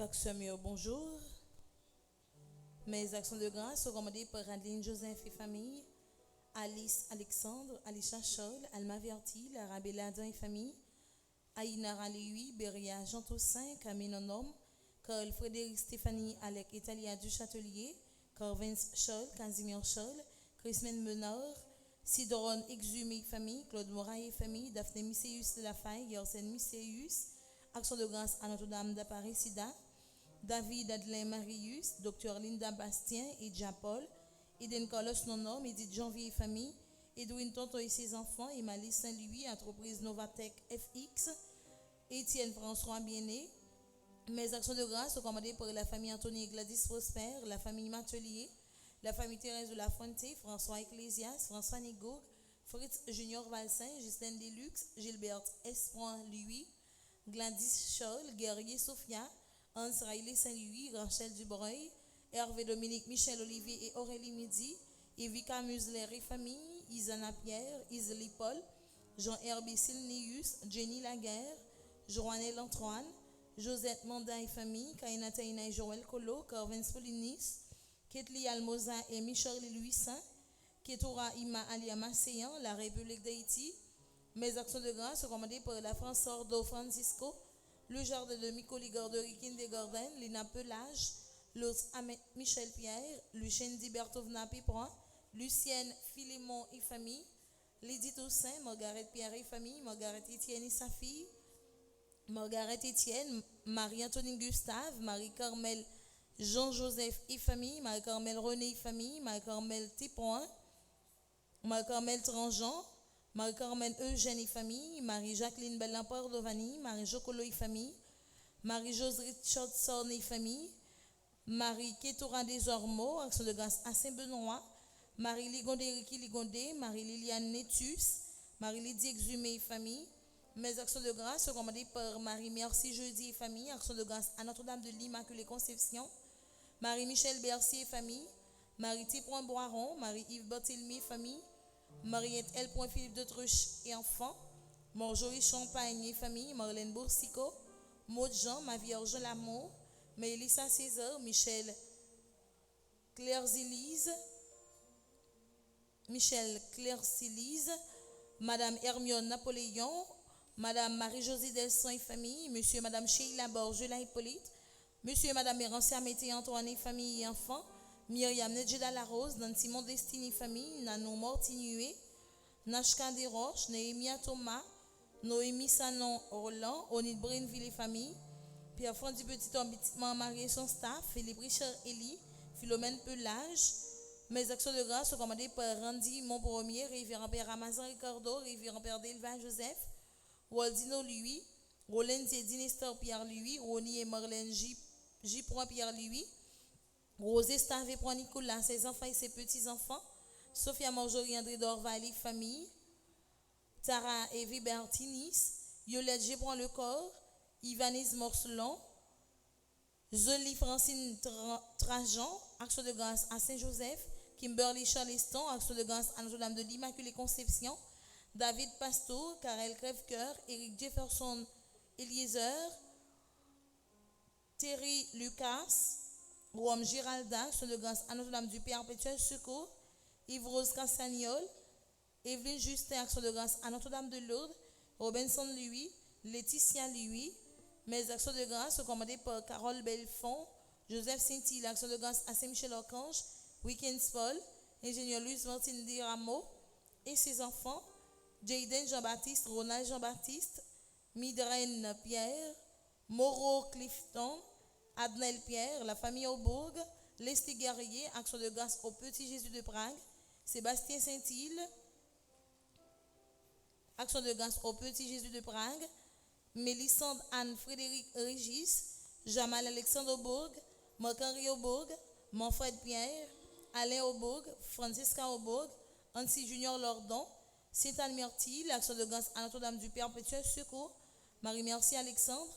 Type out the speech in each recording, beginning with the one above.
Frère Samuel, bonjour. Mes actions de grâce sont commandées par Adeline Joseph et famille, Alice Alexandre, Alicia Charles, Alma Verti, Lara Belladin et famille, Aïnara Léui, Beria Jean Tossin, Camille Nonom, Carl Frédéric Stéphanie, Alec Italia du Châtelier, Corvins Charles, Casimir Charles, Christine Menard, Sidoron Exhumé famille, Claude Moraille et famille, Daphné Misséus de la Faille, Yersen Misséus, Action de grâce à Notre-Dame d'Apparecida, David Adelain Marius, Dr Linda Bastien et Paul, Eden Carlos Nonom, Edith Janvier et famille, Edwin Tonto et ses enfants, Emmalie Saint-Louis, entreprise Novatech FX, Étienne François Bien-Né. Mes actions de grâce sont commandées par la famille Anthony et Gladys Prosper, la famille Matelier, la famille Thérèse de la Fuente, François Ecclésias, François Nigour, Fritz Junior Valsin, Justin Deluxe, Gilbert Espoir Louis, Gladys Charles, Guerrier Sophia, Hans Riley Saint-Louis, Rachel Dubreuil, Hervé Dominique Michel Olivier et Aurélie Midi, Evika Musler et famille, Isana Pierre, Isli Paul, Jean-Herbé Silnius, Jenny Laguerre, Joannel Antoine, Josette Manda et famille, Kaina Taina et Joël Colo, Corvin Polinis, Ketli Almoza et Michel Louis Saint, Ketora Ima Alia Masséan, la République d'Haïti. Mes actions de grâce sont commandées par la France Ordo Francisco, le jardin de Micoli Garderie Kindergarten, Lina Pelage, Los Ahmed Michel Pierre, Lucien Bertovna Pipron, Lucienne Philémon et famille, Lydie Toussaint, Margaret Pierre et famille, Margaret Etienne et sa fille, Margaret Etienne, Marie-Antoine Gustave, Marie-Carmel Jean-Joseph et famille, Marie-Carmel René et famille, Marie-Carmel Tépoin, Marie-Carmel Tranjean, Marie-Carmen Eugène et famille, Marie-Jacqueline Bellamport Dovani, Marie-Jocolo et famille, Marie-Jose Richardson et famille, Marie-Kétora Desormeaux, action de grâce à Saint-Benoît, Marie-Ligondé Ricky Ligondé, Marie-Liliane Nétus, Marie-Lydie Exhumé et famille. Mes actions de grâce sont commandées par Marie-Merci Jeudi et famille, action de grâce à Notre-Dame de l'Immaculée Conception, Marie-Michel Bercier et famille, Marie-Tipouin Boiron, Marie-Yves Barthélemy et famille, Mariette L. Philippe de Truche et enfants, Marjorie Champagne et famille, Marlène Boursicot, Maud Jean, ma Vierge Lamour, Mélissa César, Michel Claire-Zilise, Madame Hermione Napoléon, Madame Marie-Josée Delson et famille, Monsieur et Madame Sheila Borgela Hippolyte, Monsieur et Madame Mérancia Mété Antoine et famille et enfants, Myriam Nedjeda Larose, Nancy Mondestine et famille, Nanou Mortinué, Nashka Desroches, Néhémia Thomas, Noémie Sanon Roland, Onid Brainville et famille, Pierre-Franc du Petit Homme, Petitement Marie et son staff, Philippe Richard Elie, Philomène Pelage. Mes actions de grâce sont commandées par Randy Montpromier, Révérend Père Ramazan Ricardo, Révérend Père Delva Joseph, Waldino Louis, Roland Zédi Nestor Pierre Louis, Rony et Marlène J. Pierre Louis, Rosé Stavé pour Nicolas, ses enfants et ses petits-enfants, Sophia Marjorie André Dorval, famille, Tara Evie Bertinis, Yolette G. le corps, Ivanise Morcelon, Jolie Francine Trajan, action de grâce à Saint-Joseph, Kimberly Charleston, action de grâce à Notre-Dame de l'Immaculée Conception, David Pasto, Karel Crèvecoeur, Eric Jefferson Eliezer, Terry Lucas, Rome Giralda, action de grâce à Notre-Dame du Perpétuel Secours, Yves-Rose Castagnol, Evelyne Justin, action de grâce à Notre-Dame de Lourdes, Robinson Louis, Laetitia Louis. Mes actions de grâce sont commandées par Carole Belfond, Joseph Saint-Hilaire, action de grâce à Saint-Michel-Archange, Weekends Paul, ingénieur Louis Martin Di Rameau et ses enfants, Jaden Jean-Baptiste, Ronald Jean-Baptiste, Midren Pierre, Moreau Clifton, Adnel Pierre, la famille Aubourg, Leslie Guerrier, Action de grâce au Petit Jésus de Prague, Sébastien Saint-Île, Action de grâce au Petit Jésus de Prague, Mélissande Anne-Frédéric Régis, Jamal Alexandre Aubourg, Marc-Henri Aubourg, Manfred Pierre, Alain Aubourg, Francisca Aubourg, Ansi Junior Lordon, Sainte-Anne Myrtille, l'Action de grâce à Notre-Dame du Perpétuel Secours, Marie-Merci Alexandre,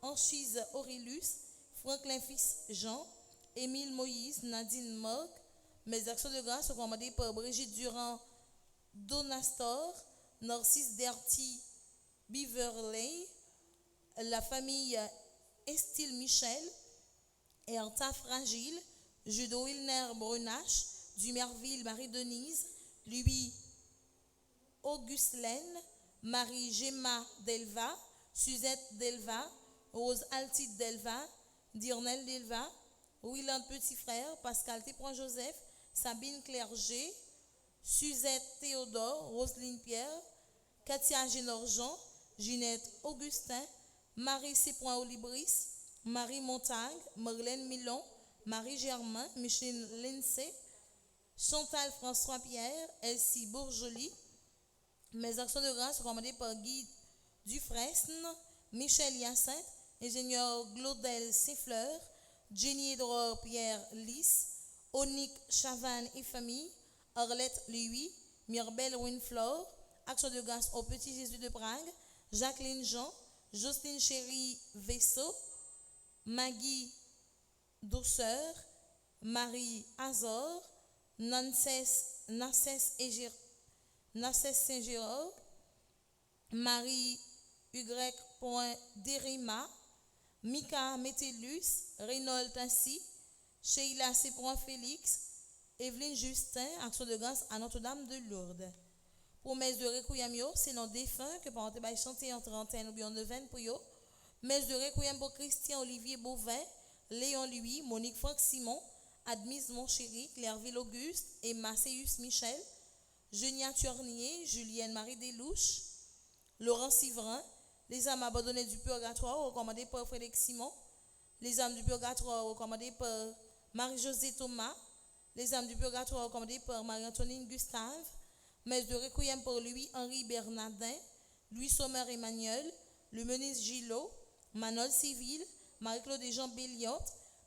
Anchise Aurélus, Franklin Fils Jean, Émile Moïse, Nadine Marc, mes actions de grâce sont commandées par Brigitte Durand, Donastor, Narcisse Derty, Beverley, la famille Estile Michel, Erta Fragile, Judo Wilner Brunache, Dumerville Marie-Denise, Louis Augustelaine, Marie Gemma Delva, Suzette Delva, Rose Altide Delva, Dirnel Delva, Willand Petit Frère, Pascal Tépron Joseph, Sabine Clerget, Suzette Théodore, Roselyne Pierre, Katia Génorjean, Ginette Augustin, Marie Sépoin Olibris, Marie Montague, Marlène Milon, Marie Germain, Micheline Lindsay, Chantal François Pierre, Elsie Bourjoli. Mes actions de grâce sont commandées par Guy Dufresne, Michel Hyacinthe, ingénieur Glaudel Saint-Fleur, Jenny Edouard Pierre Lys, Onique Chavannes et famille, Arlette Louis, Mirbel Winflore, action de grâce au Petit Jésus de Prague, Jacqueline Jean, Jocelyne Chéri Vaisseau, Maggie Douceur, Marie Azor, Nancès Saint-Gérard, Marie Y. Derima, Mika Métellus, Reynold Tassi, Sheila C. Félix, Evelyne Justin, action de grâce à Notre-Dame de Lourdes. Promesse de requiem, c'est nos défunts que par exemple chanter en trentaine ou bien en neuvaine pour eux. Messe de requiem pour Christian Olivier Beauvin, Léon Louis, Monique Franck Simon, Admise Monchéri, Clairville Auguste et Macéus Michel, Genia Turnier, Julienne Marie Delouche, Laurent Sivrin, les âmes abandonnées du purgatoire recommandées par Frédéric Simon, les âmes du purgatoire recommandées par Marie-Josée Thomas, les âmes du purgatoire recommandées par Marie-Antonine Gustave, messe de requiem pour Louis-Henri Bernardin, Louis Sommer Emmanuel, le ministre Gillot, Manol Civil, Marie-Claude et Jean Béliot,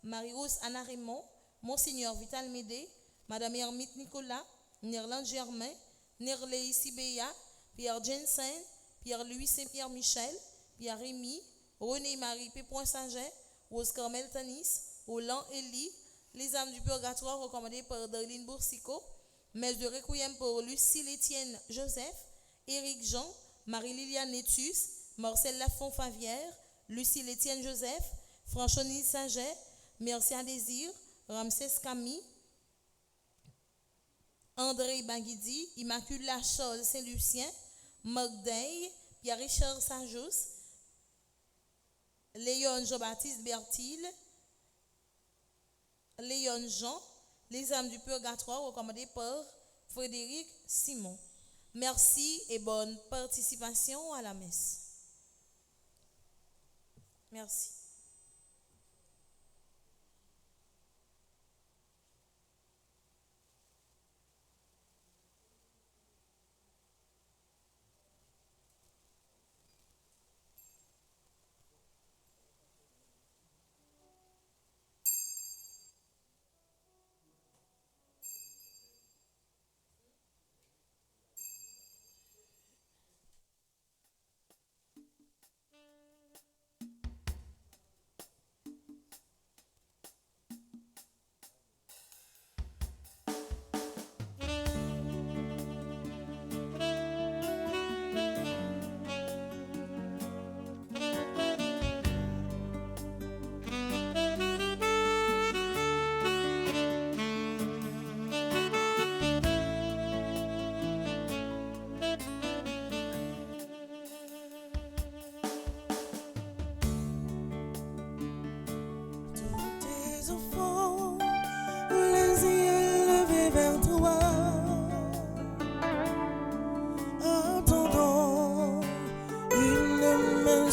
Marie-Rose Anna Raymond, Monseigneur Vital Médé, Madame Hermite Nicolas, Nerland Germain, Nerlei Sibéa, Pierre Jensen, Pierre-Louis Saint-Pierre Michel, Pierre Rémy, René-Marie Pépoin Saget, Rose Carmel Tanis, Roland Elie, les âmes du purgatoire recommandées par Darlene Boursicot, messe de requiem pour Lucille Étienne Joseph, Éric Jean, Marie-Liliane Nétus, Marcel Lafont Favière, Lucille Étienne Joseph, Franchonie Saget, Merci Désir, Ramsès Camille, André Baguidi, Immaculée Charles Saint-Lucien, Magdey, Pierre-Richard Sajous, Léon Jean-Baptiste Bertil, Léon Jean, les âmes du purgatoire recommandées par Frédéric Simon. Merci et bonne participation à la messe. Merci.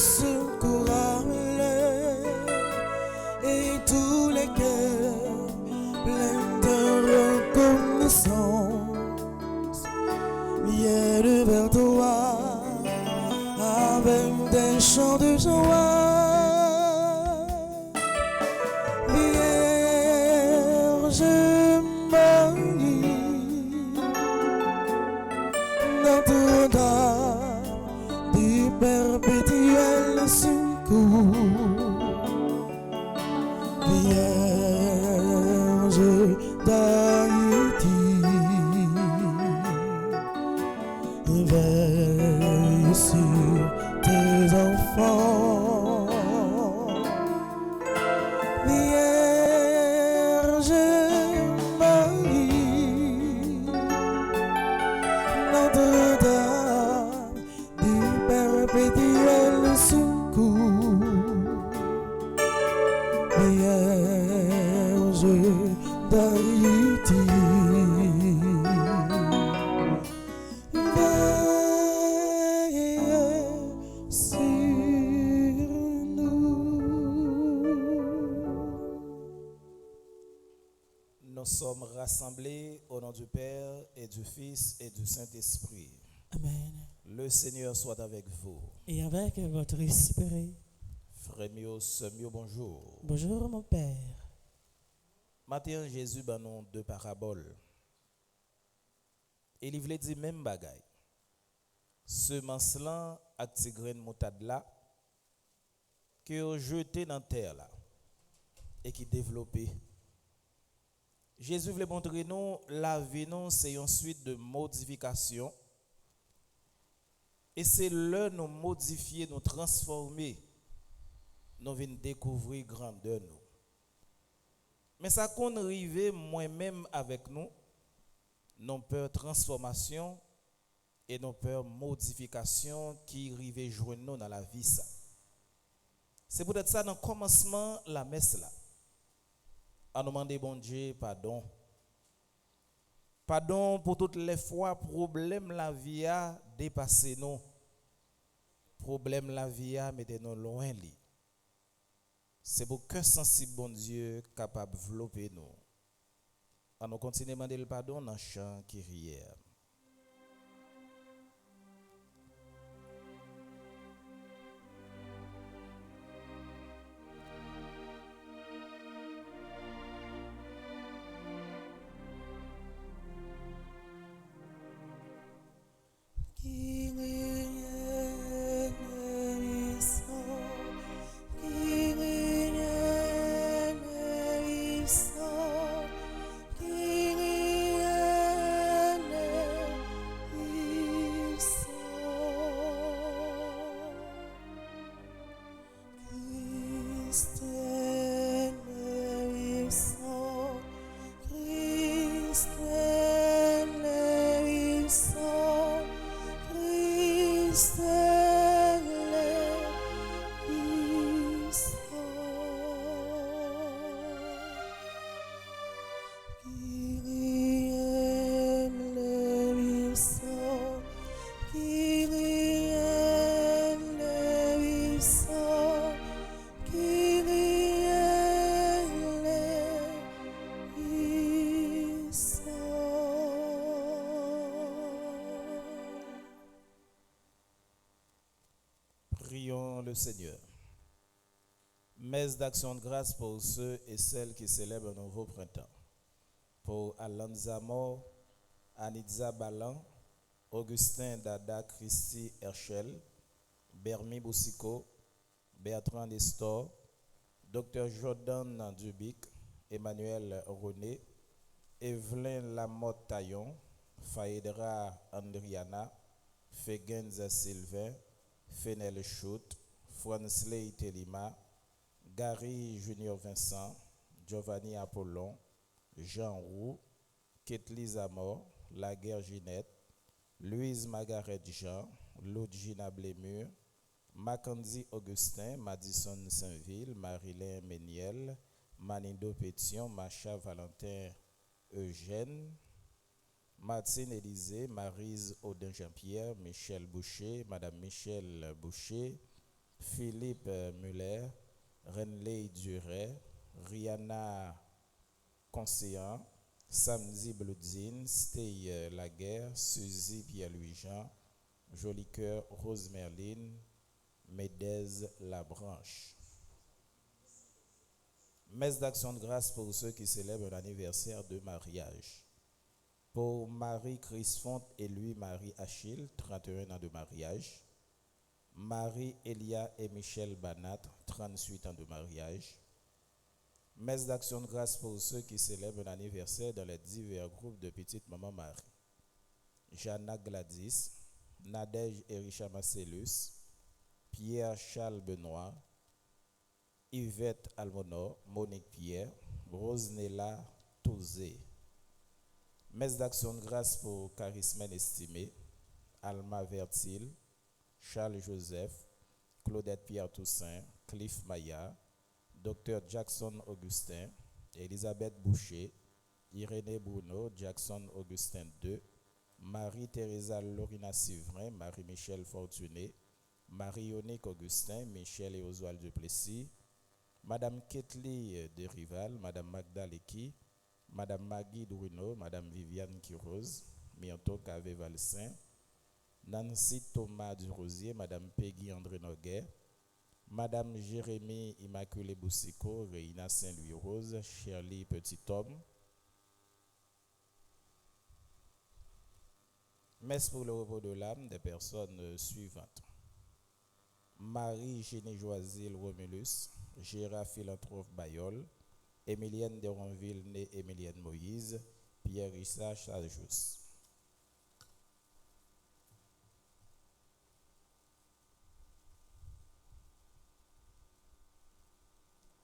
secours et tous les cœurs pleins de reconnaissance viennent vers toi avec des chants de joie. Vierge Marie, Notre-Dame du perpétuel secours, Vierge d'Haïti, veille sur tes enfants. Vierge Marie, Notre-Dame du perpétuel secours, Vierge d'Haïti, veille sur nous. Nous sommes rassemblés au nom du Père et du Fils et du Saint-Esprit. Amen. Le Seigneur soit avec vous. Et avec votre esprit. Frère Mios, bonjour. Bonjour mon Père. Matin, Jésus ba nous deux paraboles. Et il voulait dire même bagaille. Semence là, avec ces graines de moutade là, que vous jetez dans la terre là, et qui développé. Jésus voulait montrer nous la vie non, c'est une suite de modifications. Et c'est là nous modifier, nous transformer, nous venons découvrir grandeur nous. Mais ça qu'on arrive moi-même avec nous, nos peurs transformation et nos peurs modification qui arrivent joindre nous dans la vie ça. C'est peut-être ça dans le commencement la messe là. À nous demander bon Dieu pardon. Pardon pour toutes les fois problème la vie a dépassé nous. Problème la vie a mettez nous loin li. C'est pour que sensible bon Dieu capable de développer nous. À nous continuer à demander le pardon dans le chant qui riait. Prions le Seigneur. Messe d'action de grâce pour ceux et celles qui célèbrent un nouveau printemps. Pour Alan Zamor, Anitza Balan, Augustin Dada Christy Herschel, Bermi Boussiko, Bertrand Nestor, Dr Jordan Dubic, Emmanuel René, Evelyn Lamotte Taillon, Faïdra Andriana, Fegenza Sylvain, Fenel Chout, Fransley Telima, Gary Junior Vincent, Giovanni Apollon, Jean Roux, Ketli Zamor, Laguerre Ginette, Louise Margaret Jean, Lodgina Blémur, Mackenzie Augustin, Madison Saint-Ville, Marilyn Méniel, Manindo Pétion, Macha Valentin Eugène, Martine Élysée, Maryse Audin Jean-Pierre, Michel Boucher, Madame Michel Boucher, Philippe Muller, Renley Duret, Rihanna Conseillant, Samedi Bloudzine, Stey Laguerre, Suzy Pierre-Louis-Jean, Jolicoeur Rose Merline, Médez Labranche. Messe d'action de grâce pour ceux qui célèbrent l'anniversaire de mariage. Pour Marie Crisfonte et Louis-Marie Achille, 31 ans de mariage. Marie Elia et Michel Banat, 38 ans de mariage. Messe d'action de grâce pour ceux qui célèbrent l'anniversaire dans les divers groupes de Petite Maman Marie. Jana Gladys, Nadège Erisha Marcellus, Pierre Charles Benoît, Yvette Almonor, Monique Pierre, Rosenella Touzé. Messe d'action de grâce pour Charismène Estimé, Alma Vertil, Charles Joseph, Claudette Pierre Toussaint, Cliff Maya, Dr Jackson Augustin, Elisabeth Boucher, Irénée Bruno, Jackson Augustin II, Marie-Thérèse Lorina Sivrin, Marie-Michel Fortuné, Marie-Yonique Augustin, Michel et Oswald Duplessis, Madame Ketli de Rival, Madame Magda Leki, Madame Maggie Bruno, Madame Viviane Quiroz, Mianto Cave Valsin, Nancy Thomas Durosier, Madame Peggy André Noguet, Madame Jérémie Immaculée Boussico, Reina Saint-Louis Rose, Shirley Petit-Homme. Messe pour le repos de l'âme des personnes suivantes. Marie Génie Joisil Romulus, Gérard Philanthrope Bayol, Émilienne Deronville née Émilienne Moïse, Pierre Issa Chajous.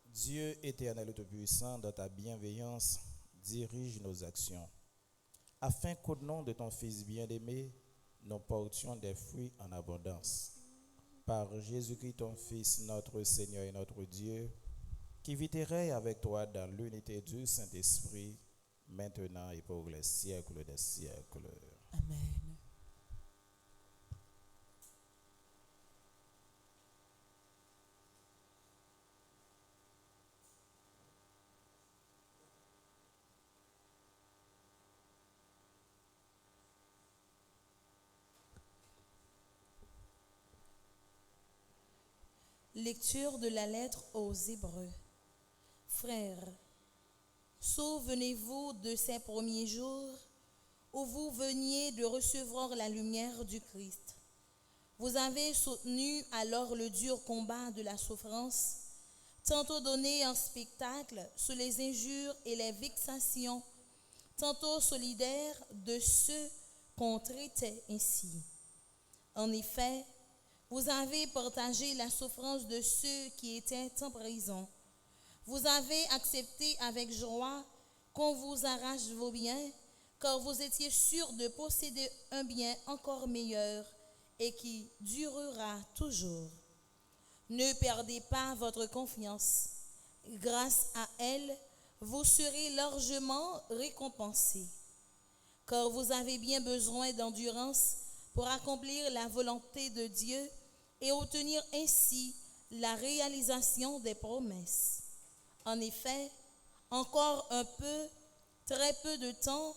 Dieu éternel et tout-puissant, dans ta bienveillance, dirige nos actions, afin qu'au nom de ton Fils bien-aimé, nous portions des fruits en abondance. Par Jésus-Christ, ton Fils, notre Seigneur et notre Dieu, qui vit et règne avec toi dans l'unité du Saint-Esprit, maintenant et pour les siècles des siècles. Amen. Lecture de la lettre aux Hébreux. Frères, souvenez-vous de ces premiers jours où vous veniez de recevoir la lumière du Christ. Vous avez soutenu alors le dur combat de la souffrance, tantôt donné en spectacle sous les injures et les vexations, tantôt solidaires de ceux qu'on traitait ainsi. En effet, vous avez partagé la souffrance de ceux qui étaient en prison. Vous avez accepté avec joie qu'on vous arrache vos biens, car vous étiez sûr de posséder un bien encore meilleur et qui durera toujours. Ne perdez pas votre confiance. Grâce à elle, vous serez largement récompensés, car vous avez bien besoin d'endurance pour accomplir la volonté de Dieu et obtenir ainsi la réalisation des promesses. En effet, encore un peu, très peu de temps,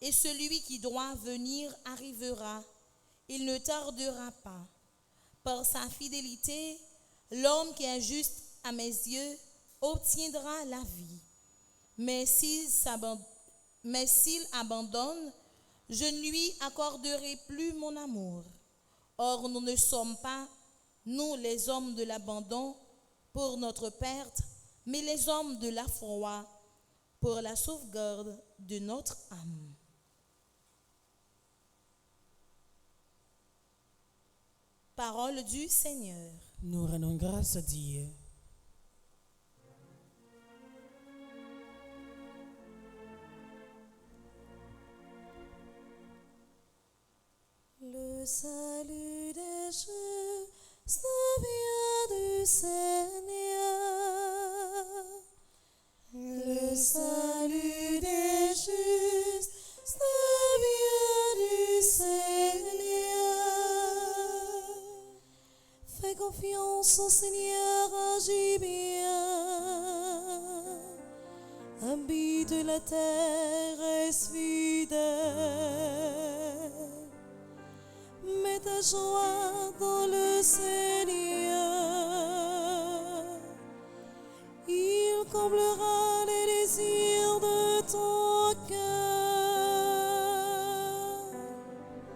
et celui qui doit venir arrivera. Il ne tardera pas. Par sa fidélité, l'homme qui est juste à mes yeux obtiendra la vie. Mais s'il abandonne, je ne lui accorderai plus mon amour. Or, nous ne sommes pas, nous les hommes de l'abandon, pour notre perte, mais les hommes de la foi, pour la sauvegarde de notre âme. Parole du Seigneur. Nous rendons grâce à Dieu. Le salut des justes vient du Seigneur. Le salut des justes vient du Seigneur. Fais confiance au Seigneur, agis bien. Habite la terre, reste fidèle. Mets ta joie dans le Seigneur. Il comblera les désirs de ton cœur.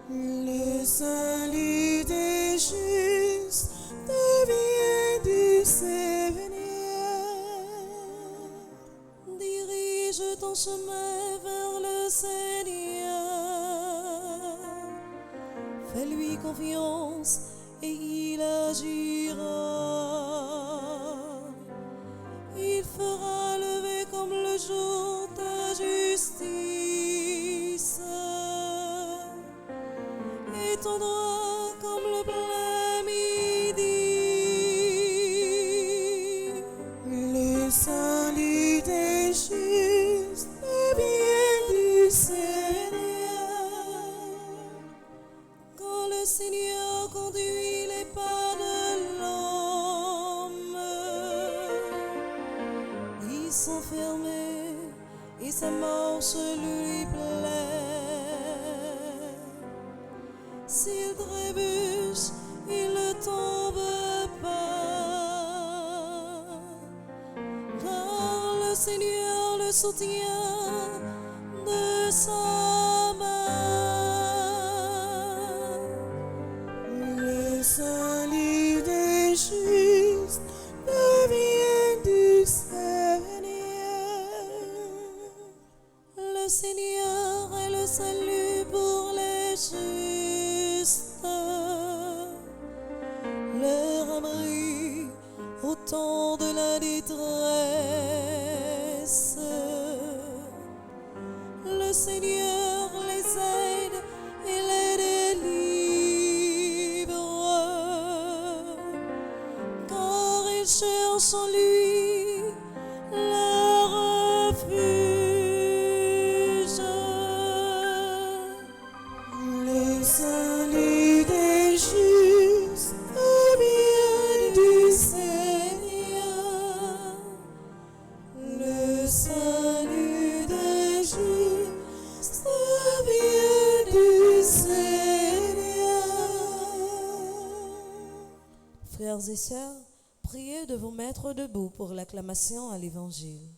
Le salut des justes devient du Seigneur. Dirige ton chemin vers le Seigneur. Fais-lui confiance et il agira. Il fera lever comme le jour ta justice et ton droit comme le plein midi. Le salut des justes vient du Seigneur. Quand le Seigneur conduit les pas de l'homme, ils sont fermés et sa marche lui plaît. S'il trébuche, il ne tombe pas, car le Seigneur le soutient de sa main. Le salut des justes devient du Seigneur. Le Seigneur est le salut pour les justes, leur abri au temps de la détresse. Le Seigneur les aide et les délivre, car ils cherchent en lui leur refuge. Le salut des justes vient du Seigneur. Le salut des justes vient du Seigneur. Frères et sœurs, priez de vous mettre debout pour l'acclamation à l'Évangile.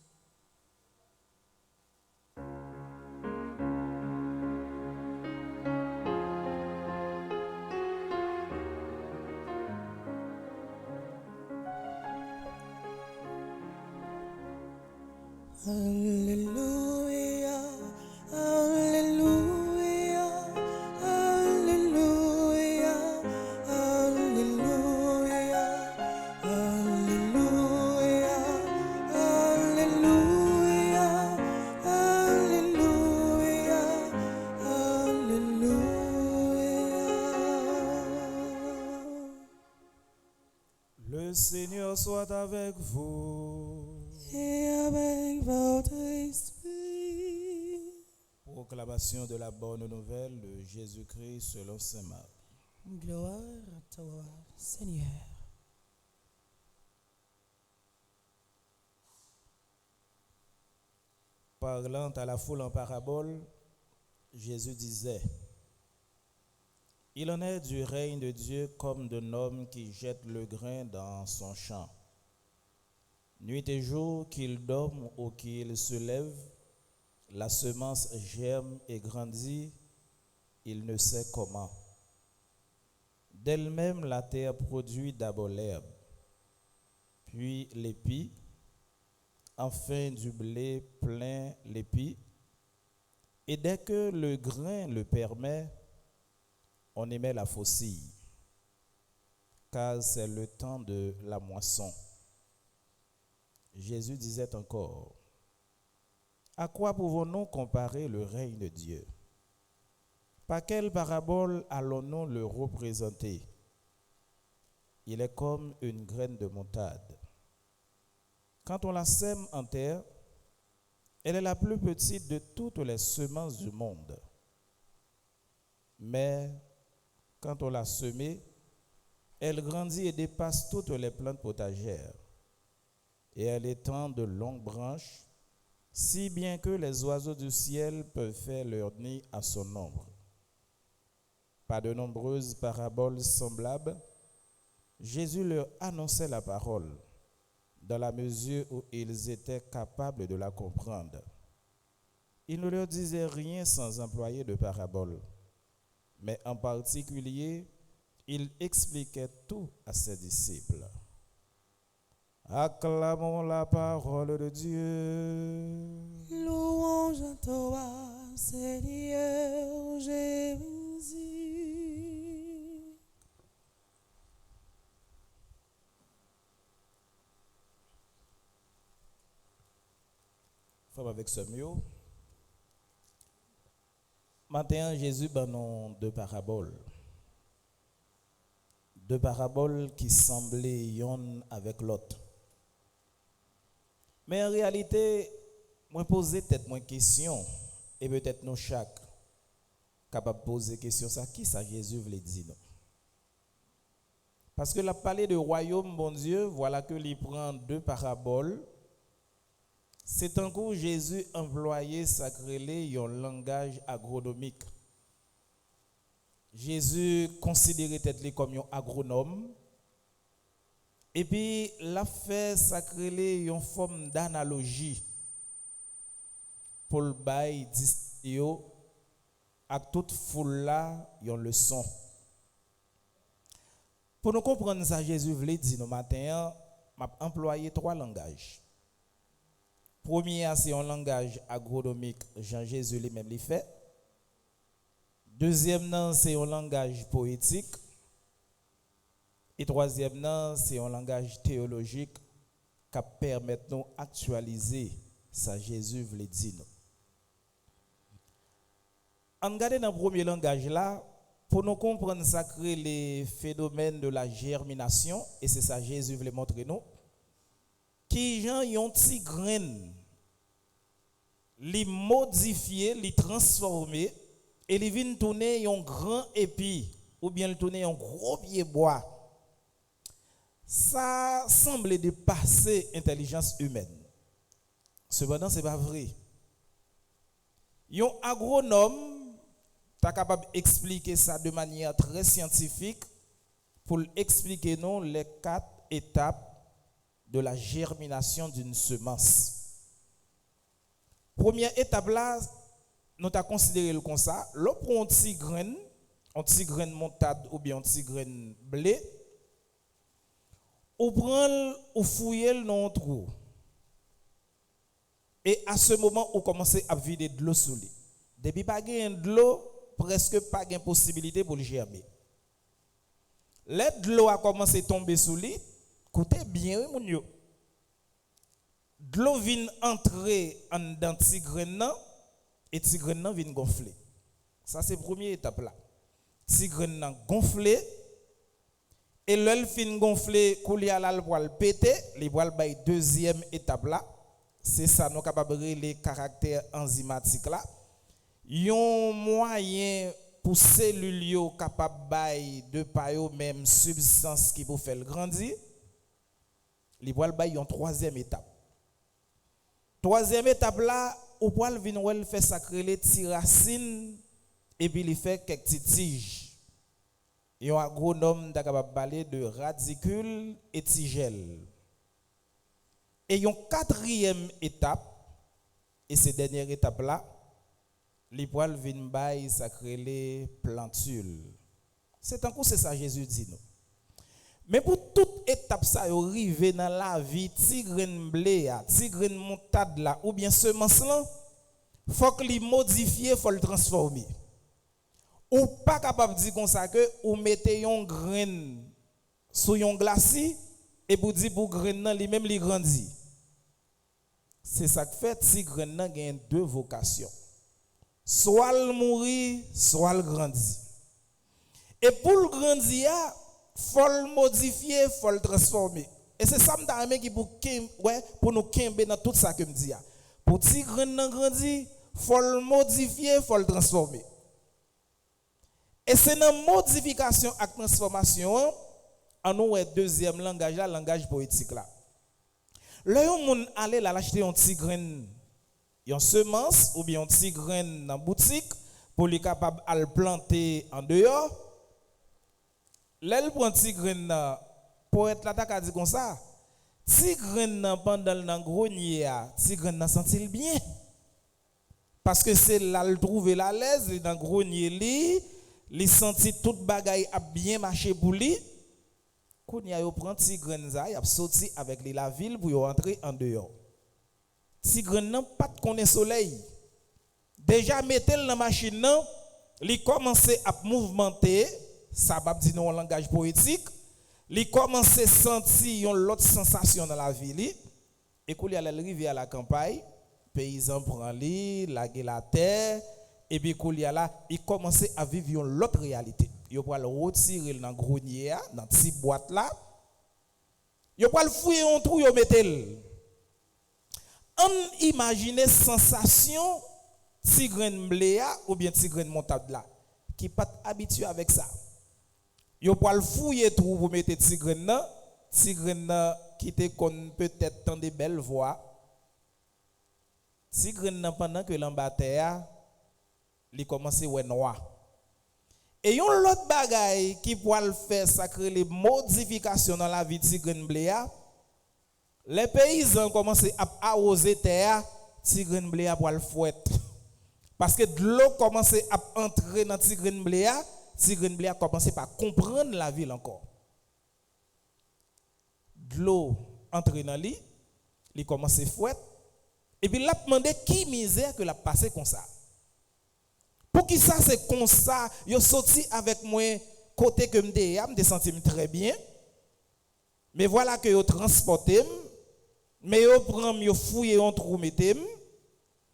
Alléluia, Alléluia, Alléluia, Alléluia, Alléluia, Alléluia, Alléluia, Alléluia. Le Seigneur soit avec vous. Et avec votre esprit. Proclamation de la bonne nouvelle de Jésus-Christ selon saint Marc. Gloire à toi, Seigneur. Parlant à la foule en parabole, Jésus disait: Il en est du règne de Dieu comme d'un homme qui jette le grain dans son champ. Nuit et jour, qu'il dorme ou qu'il se lève, la semence germe et grandit, il ne sait comment. D'elle-même, la terre produit d'abord l'herbe, puis l'épi, enfin du blé plein l'épi, et dès que le grain le permet, on émet la faucille, car c'est le temps de la moisson. Jésus disait encore: À quoi pouvons-nous comparer le règne de Dieu? Par quelle parabole allons-nous le représenter? Il est comme une graine de moutarde. Quand on la sème en terre, elle est la plus petite de toutes les semences du monde. Mais quand on l'a semée, Elle grandit et dépasse toutes les plantes potagères, et elle étend de longues branches, si bien que les oiseaux du ciel peuvent faire leur nid à son ombre. Par de nombreuses paraboles semblables, Jésus leur annonçait la parole, dans la mesure où ils étaient capables de la comprendre. Il ne leur disait rien sans employer de paraboles, mais en particulier, il expliquait tout à ses disciples. Acclamons la parole de Dieu. Louange à toi, Seigneur Jésus. Femme avec ce mot. Maintenant, Jésus nous deux paraboles. Deux paraboles qui semblaient l'une avec l'autre. Mais en réalité, moi poser peut-être une question, et peut-être nous chaque capable de poser question ça, qui ça Jésus voulait dire nous? Parce que la parlé de royaume, bon Dieu, voilà que il prend deux paraboles. C'est un coup Jésus employé sacré un langage agronomique. Jésus considérait être comme un agronome. Et puis, l'a fait sacré une forme d'analogie pour le bail distinguer à toute foule là une leçon. Pour nous comprendre ça, Jésus voulait dire nous matin, m'a employé trois langages. Premier, c'est un langage agronomique, Jean-Jésus lui-même l'a fait. Deuxième, c'est un langage poétique. Et troisième, c'est un langage théologique qui permet de nous actualiser ça Jésus voulait dire. En regardant dans le premier langage là, pour nous comprendre ça crée les phénomènes de la germination, et c'est ça Jésus voulait montrer nous, qui gens ont petit grain, les modifier, les transformer, et les viennent tourner un grand épi, ou bien le tourner un gros pied bois. Ça semble dépasser l'intelligence humaine. Cependant, ce n'est pas vrai. Un agronome est capable d'expliquer ça de manière très scientifique pour expliquer nous les 4 étapes de la germination d'une semence. Première étape là, nous avons considéré comme ça. L'on prend un petit grain de montade ou bien un petit grain de blé. On prend ou fouiller dans un trou. Et à ce moment, on commence à vider de l'eau sous lui. Depuis pas de l'eau, presque pas de possibilité pour le germer. L'aide de l'eau a commencé à tomber sous lui. Écoutez bien, mon yo. De l'eau vient entrer dans le petit grain et le petit grain vient gonfler. Ça, c'est la première étape là. Le petit grain gonfler. Et l'œil fin gonflé, couler à la poêle pété, les poêles bay deuxième étape là. C'est ça nous capable les caractères enzymatiques là. Yon moyen pour cellules yo capable bay de payo même substance qui pour faire grandir. Les poêles bay yon troisième étape. Troisième étape là, au poêle vinn wel fait sacrer les petits racines et puis il fait quelques petites tiges. Et un agronome est capable de parler de radicules et tigelles. Et une quatrième étape, et cette dernière étape-là, les poils viennent bailler sacré les plantules. C'est un coup, c'est ça Jésus dit nous. Mais pour toute étape, ça arrive dans la vie, tigre blé, tigre montade là, ou bien semence là, il faut que les modifier, il faut le transformer. Ou pas capable de dire comme ça que ou mettez un grain sur un glacis et pour dire pour grain nan lui même li grandit. C'est ça que fait si grain nan gagne deux vocations. Soit le mourir, soit le grandir. Et pour le grandir, faut le modifier, faut le transformer. Et c'est ça me qui pour nous kembe dans tout ça que me dit. Pour si grain nan grandi, faut le modifier, faut le transformer. Et c'est dans la modification et la transformation En nous, deuxième langage, là, langage poétique là. Là, yon moun allé là acheter un petit grain, une semence ou bien un petit grain dans boutique pour lui capable à le planter en dehors. Là, il prend petit grain poète là t'a dit comme ça. Petit grain pendant le grenier, petit grain senti bien. Parce que c'est là le trouver la l'aise dans le grenier li senti toute bagaille a bien marché pour lui. Quand il a prend petit grain ça, il a sorti avec la ville pour rentrer en dehors. Petit grain n'a pas de connaître soleil. Déjà mettez dans la machine nan, il commence à mouvementer, ça va dire en langage poétique, il commence à sentir une autre sensation dans la ville. Et quand il arrive à la campagne, paysan prend li, laguer la terre, et puis quand il commence à vivre une autre réalité. Il va le retirer dans le grenier, dans la petite boîte là. Il va le fouiller en trou, il mettre. On imagine sensation petit grain de blé ou bien petit grain de montagne là qui pas habitué avec ça. Il va le fouiller trou pour mettre petit grain qui te connaît peut-être dans des belles voix. Petit grain pendant que l'embateur il commence à noir. Et yon l'autre bagaille qui peut le faire sacrer les modifications dans la vie de grain blé, les paysans commencent à arroser terre, grain blé pour le fouette. Parce que de l'eau commence à entrer dans grain blé commence à comprendre la ville encore. De l'eau entre dans lui, il commence à fouette et puis il a demandé qui misère que l'a passé comme ça. Pour qui ça c'est comme ça, yo sorti avec moi côté que me senti très bien. Mais voilà que yo transporté, mais yo prend yo fouiller on trou mettem.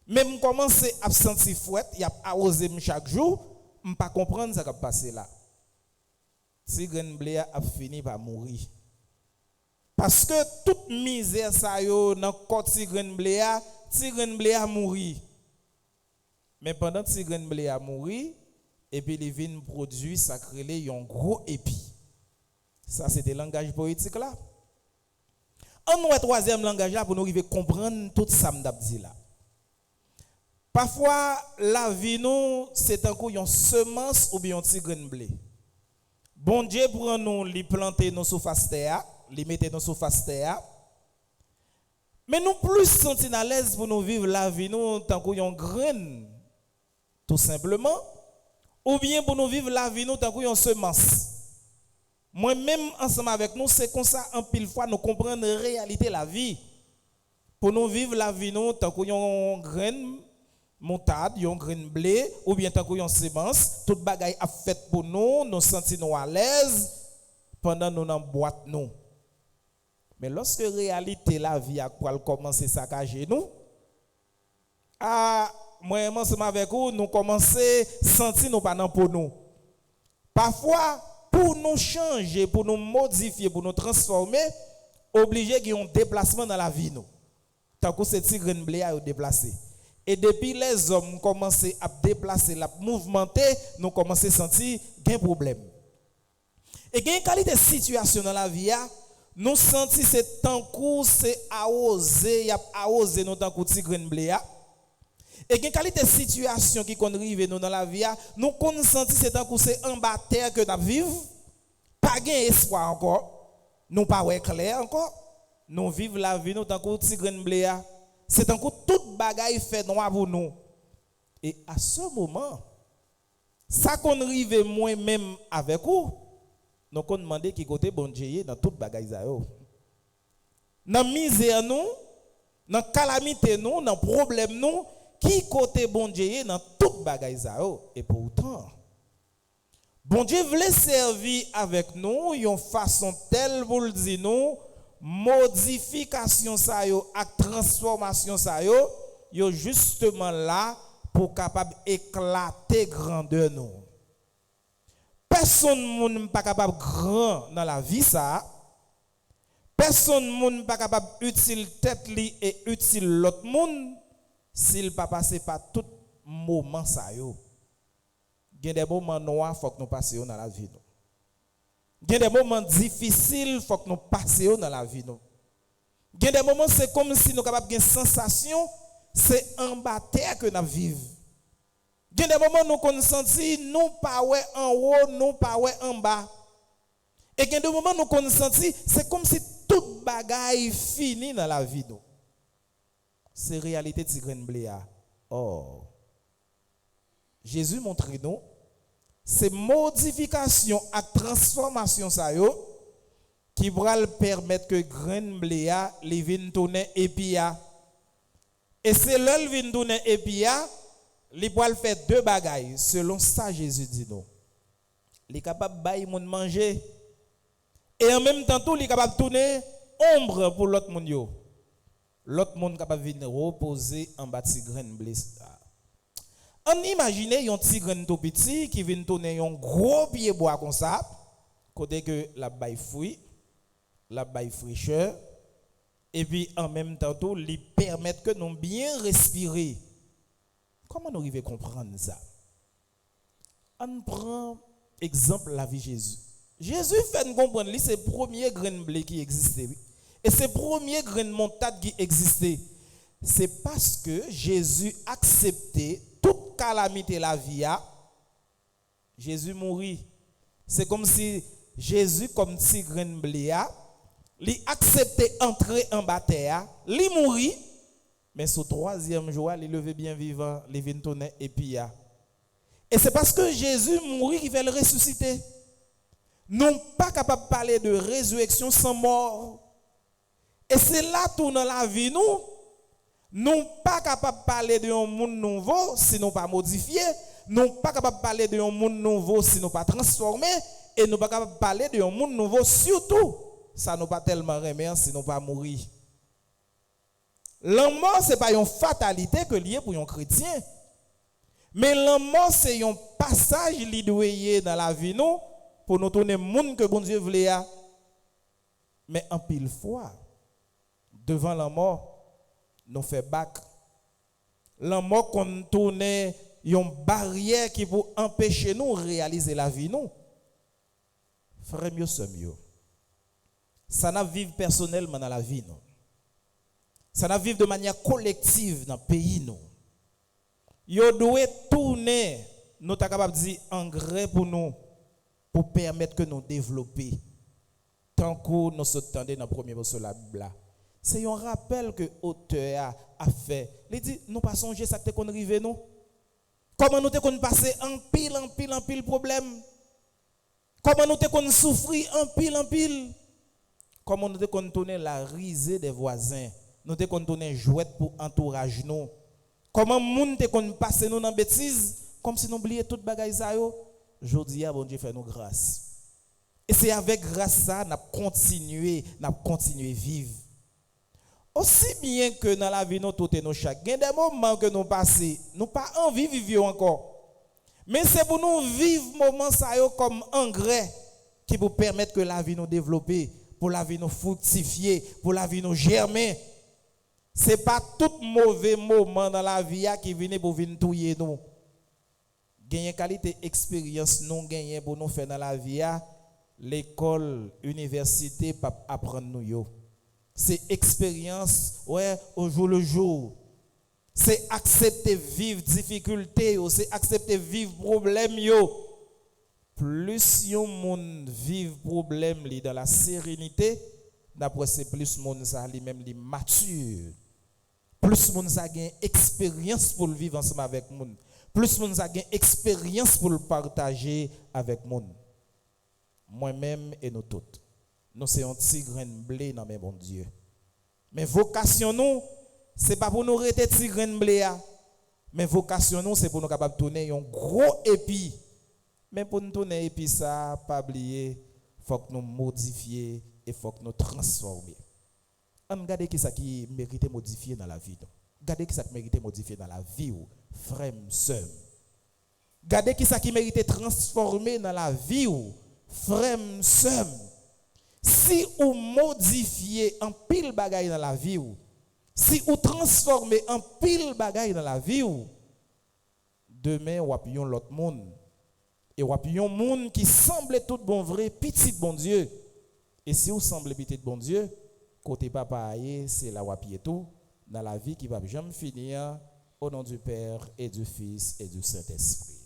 Même commencer à sentir fouette, y a arrosé chaque jour, me pas comprendre ça qui passé là. Si grain blé a fini par mourir. Parce que toute misère ça yo dans côté si grain blé a mourir. Mais pendant que ce grain de blé a mouru, et puis les vins produits, ça crée un gros épi. Ça, c'est le langage poétique là. Un troisième langage là pour nous arriver à comprendre tout ça que dit là. Parfois, la vie, nous, c'est un coup une semence ou bien un petit grain de blé. Bon Dieu prend nous, les planter dans surface terre, les mettre dans surface terre. Mais nous plus sentir à l'aise pour nous vivre la vie, nous, tant qu'on grain. Tout simplement, ou bien pour nous vivre la vie, nous, tant qu'on semence. Moi-même, ensemble avec nous, c'est comme ça, en pile fois, nous comprenons la réalité de la vie. Pour nous vivre la vie, nous, tant qu'on grain montade, un grain blé, ou bien tant qu'on semence, toute bagaille a fait pour nous, nous sentons à l'aise pendant nous dans boîte nous. Mais lorsque la réalité de la vie a commencé à saccager nous, moi, ensemble avec vous, nous commençons à sentir nous pas pour nous. Parfois, pour nous changer, pour nous modifier, pour nous transformer, obligé qu'il y ait un déplacement dans la vie. Nous. Tant que ces grain de blé à déplacer. Et depuis les hommes commencent à déplacer, à mouvementer, nous commençons à sentir qu'il y a un problème. Et il y a une qualité de situation dans la vie, nous sentons que c'est tant que c'est arrosé, il y a arrosé nous tant que ces grain de blé. Et une qualité de situation qui arrive nous dans la vie, nous consentons c'est tant que c'est en bas terre que nous vivons, pas gain espoir encore, nous pas clair encore, nous vivons la vie nous tant que petit grain de blé, c'est tant que toute bagaille fait noir pour nous. Et à ce moment, ça qu'on arrive moi-même avec vous, nous qu'on demander qui côté bon Dieu dans toute bagaille ça yo. Dans misère nous, dans calamité nous, dans problème nous, qui côté bon Dieu dans toute bagaille ça et pourtant bon Dieu voulait servir avec nous une façon telle pour le dire nous modification ça yo ak transformation ça yo justement là pour capable éclater grandeur nous. Personne n'est pas capable grand dans la vie ça. Personne n'est pas capable utile tête li et utile l'autre monde. S'il pas passer par tout moment ça yo. Il y a des moments noirs faut que nous passions dans la vie. Il y a des moments difficiles, il faut que nous passions dans la vie. Il y a des moments, c'est comme si nous sommes capables de une sensation, c'est en bas terre que nous vivons. Il y a des moments où nous sentons, nous pas en haut, nous pas en bas. Et il y a des moments où nous sentons, c'est comme si toute bagaille fini dans la vie. C'est la réalité de Tigren Bléa. Oh. Jésus montre nous, c'est modification et transformation ça yo qui va permettre que grain bléa les vin tourner épia. Et c'est l'œil vin tourner épia, li va faire deux bagailles selon ça Jésus dit nous. Il est capable bailler moun manger et en même temps tout il est capable tourner ombre pour l'autre monde yo. L'autre monde capable venir reposer en bas de grain blé. On imagine un petit grain tout petit qui vient tourner un gros pied bois comme ça, côté que la baille fruit, la baille fraîcheur, et puis en même temps tout, lui permettre que nous bien respirer. Comment nous arrivons à comprendre ça? On prend exemple la vie de Jésus. Jésus fait nous comprendre, c'est le premier grain de blé qui existait. Et c'est le premier grain de montagne qui existait. C'est parce que Jésus acceptait toute calamité la vie a, Jésus mourit. C'est comme si Jésus, comme si grain de blé a, il acceptait entrer en bataille, il mourit, mais sur le troisième jour, il levé bien vivant, il vient tourner et puis et c'est parce que Jésus mourit qu'il va le ressusciter. Nous ne sommes pas capables de parler de résurrection sans mort. Et c'est là tout dans la vie nous. Nous ne sommes pas capables de parler d'un monde nouveau si nous ne pas modifié. Nous ne sommes pas capables de parler d'un monde nouveau si nous ne pas transformé. Et nous ne sommes pas capables de parler d'un monde nouveau surtout. Ça nous pas tellement remettre si nous pas mourir. La mort, ce n'est pas une fatalité que lié pour un chrétien. Mais la mort, c'est un passage qui doit y dans la vie nous pour nous tourner le monde que bon Dieu voulait. Mais en pile fois, devant la mort, nous fait bac. La mort qu'on tourne une barrière qui pour empêcher nous de réaliser la vie nous. Frère mieux c'est mieux. Ça n'a vivre personnellement dans la vie nous. Ça n'a vivre de manière collective dans le pays nous. Yo doit tourner nous ta capable dire engrais pour nous pour permettre que nous développer tant que nous sommes dans le premier verset de la Bible. C'est un rappel que l'auteur a fait. Il dit, nous pas songer ça que qu'on arrive nous. Comment nous qu'on passer en pile problème. Comment nous qu'on souffrir en pile. Comment nous qu'on tourner la risée des voisins. Nous qu'on tourner jouette pour entourage nous. Comment moun te qu'on passer nous dans bêtise comme si nous oublions toute bagaille ça yo. Jodi a bon Dieu fait nous grâce. Et c'est avec grâce ça n'a continué vivre. Aussi bien que dans la vie nous tout et nous chaque, il y a des moments que nous passons, nous pas envie de vivre encore. Mais c'est pour nous vivre moment ça yo comme engrais qui vous permettre que la vie nous développer, pour la vie nous fructifier, pour la vie nous germer. C'est pas tout mauvais moment dans la vie qui vient pour venir touyer nous. Gagner qualité expérience nous gagner pour nous faire dans la vie l'école, université pas apprendre nous yo. C'est expérience au jour le jour. C'est accepter vivre difficulté, c'est accepter vivre problème yo. Plus yon moun vive problème li dans la sérénité, d'après c'est plus moun ça lui même li mature. Plus moun ça gain expérience pour le vivre ensemble avec moun. Plus moun ça gain expérience pour le partager avec moun. Moi-même et nous toutes. Nous c'est un petit grain de blé dans mes bon Dieu. Mais vocation nous, c'est pas pour nous rester petit grain de blé. Mais vocation nous, c'est pour nous capables de tourner un gros épi. Mais pour nous tourner épi ça, pas oublier, faut que nous modifier et faut que nous transformer. Regardez qui ça qui mérite modifier dans la vie. Regardez qui ça qui mérite modifier dans la vie ou frère sœur. Regardez qui ça qui mérite transformer dans la vie ou frère sœur. Si vous modifiez un pile bagaille dans la vie ou si vous transformez un pile bagaille dans la vie ou demain ou appuyons l'autre monde Et ou un monde qui semble tout bon vrai, petit bon Dieu. Et si vous semblez petit bon Dieu, côté papa, c'est la wapie tout, dans la vie qui va jamais finir, au nom du Père et du Fils et du Saint-Esprit.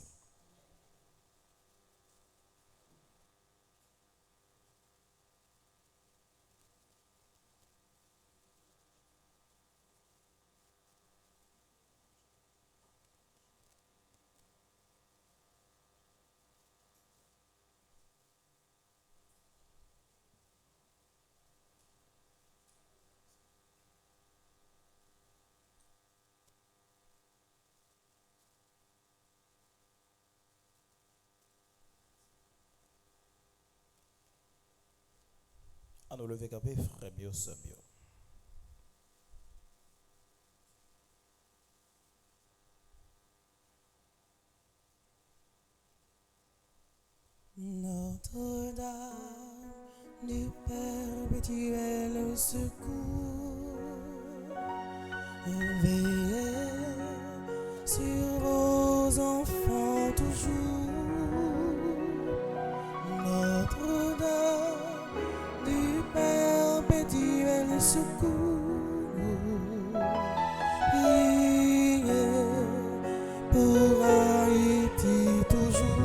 À nous lever capé, frère bio, sœur bio. Notre-Dame du perpétuel secours, veillez sur vos enfants toujours. Notre-Dame du perpétuel secours, priez pour Haïti toujours.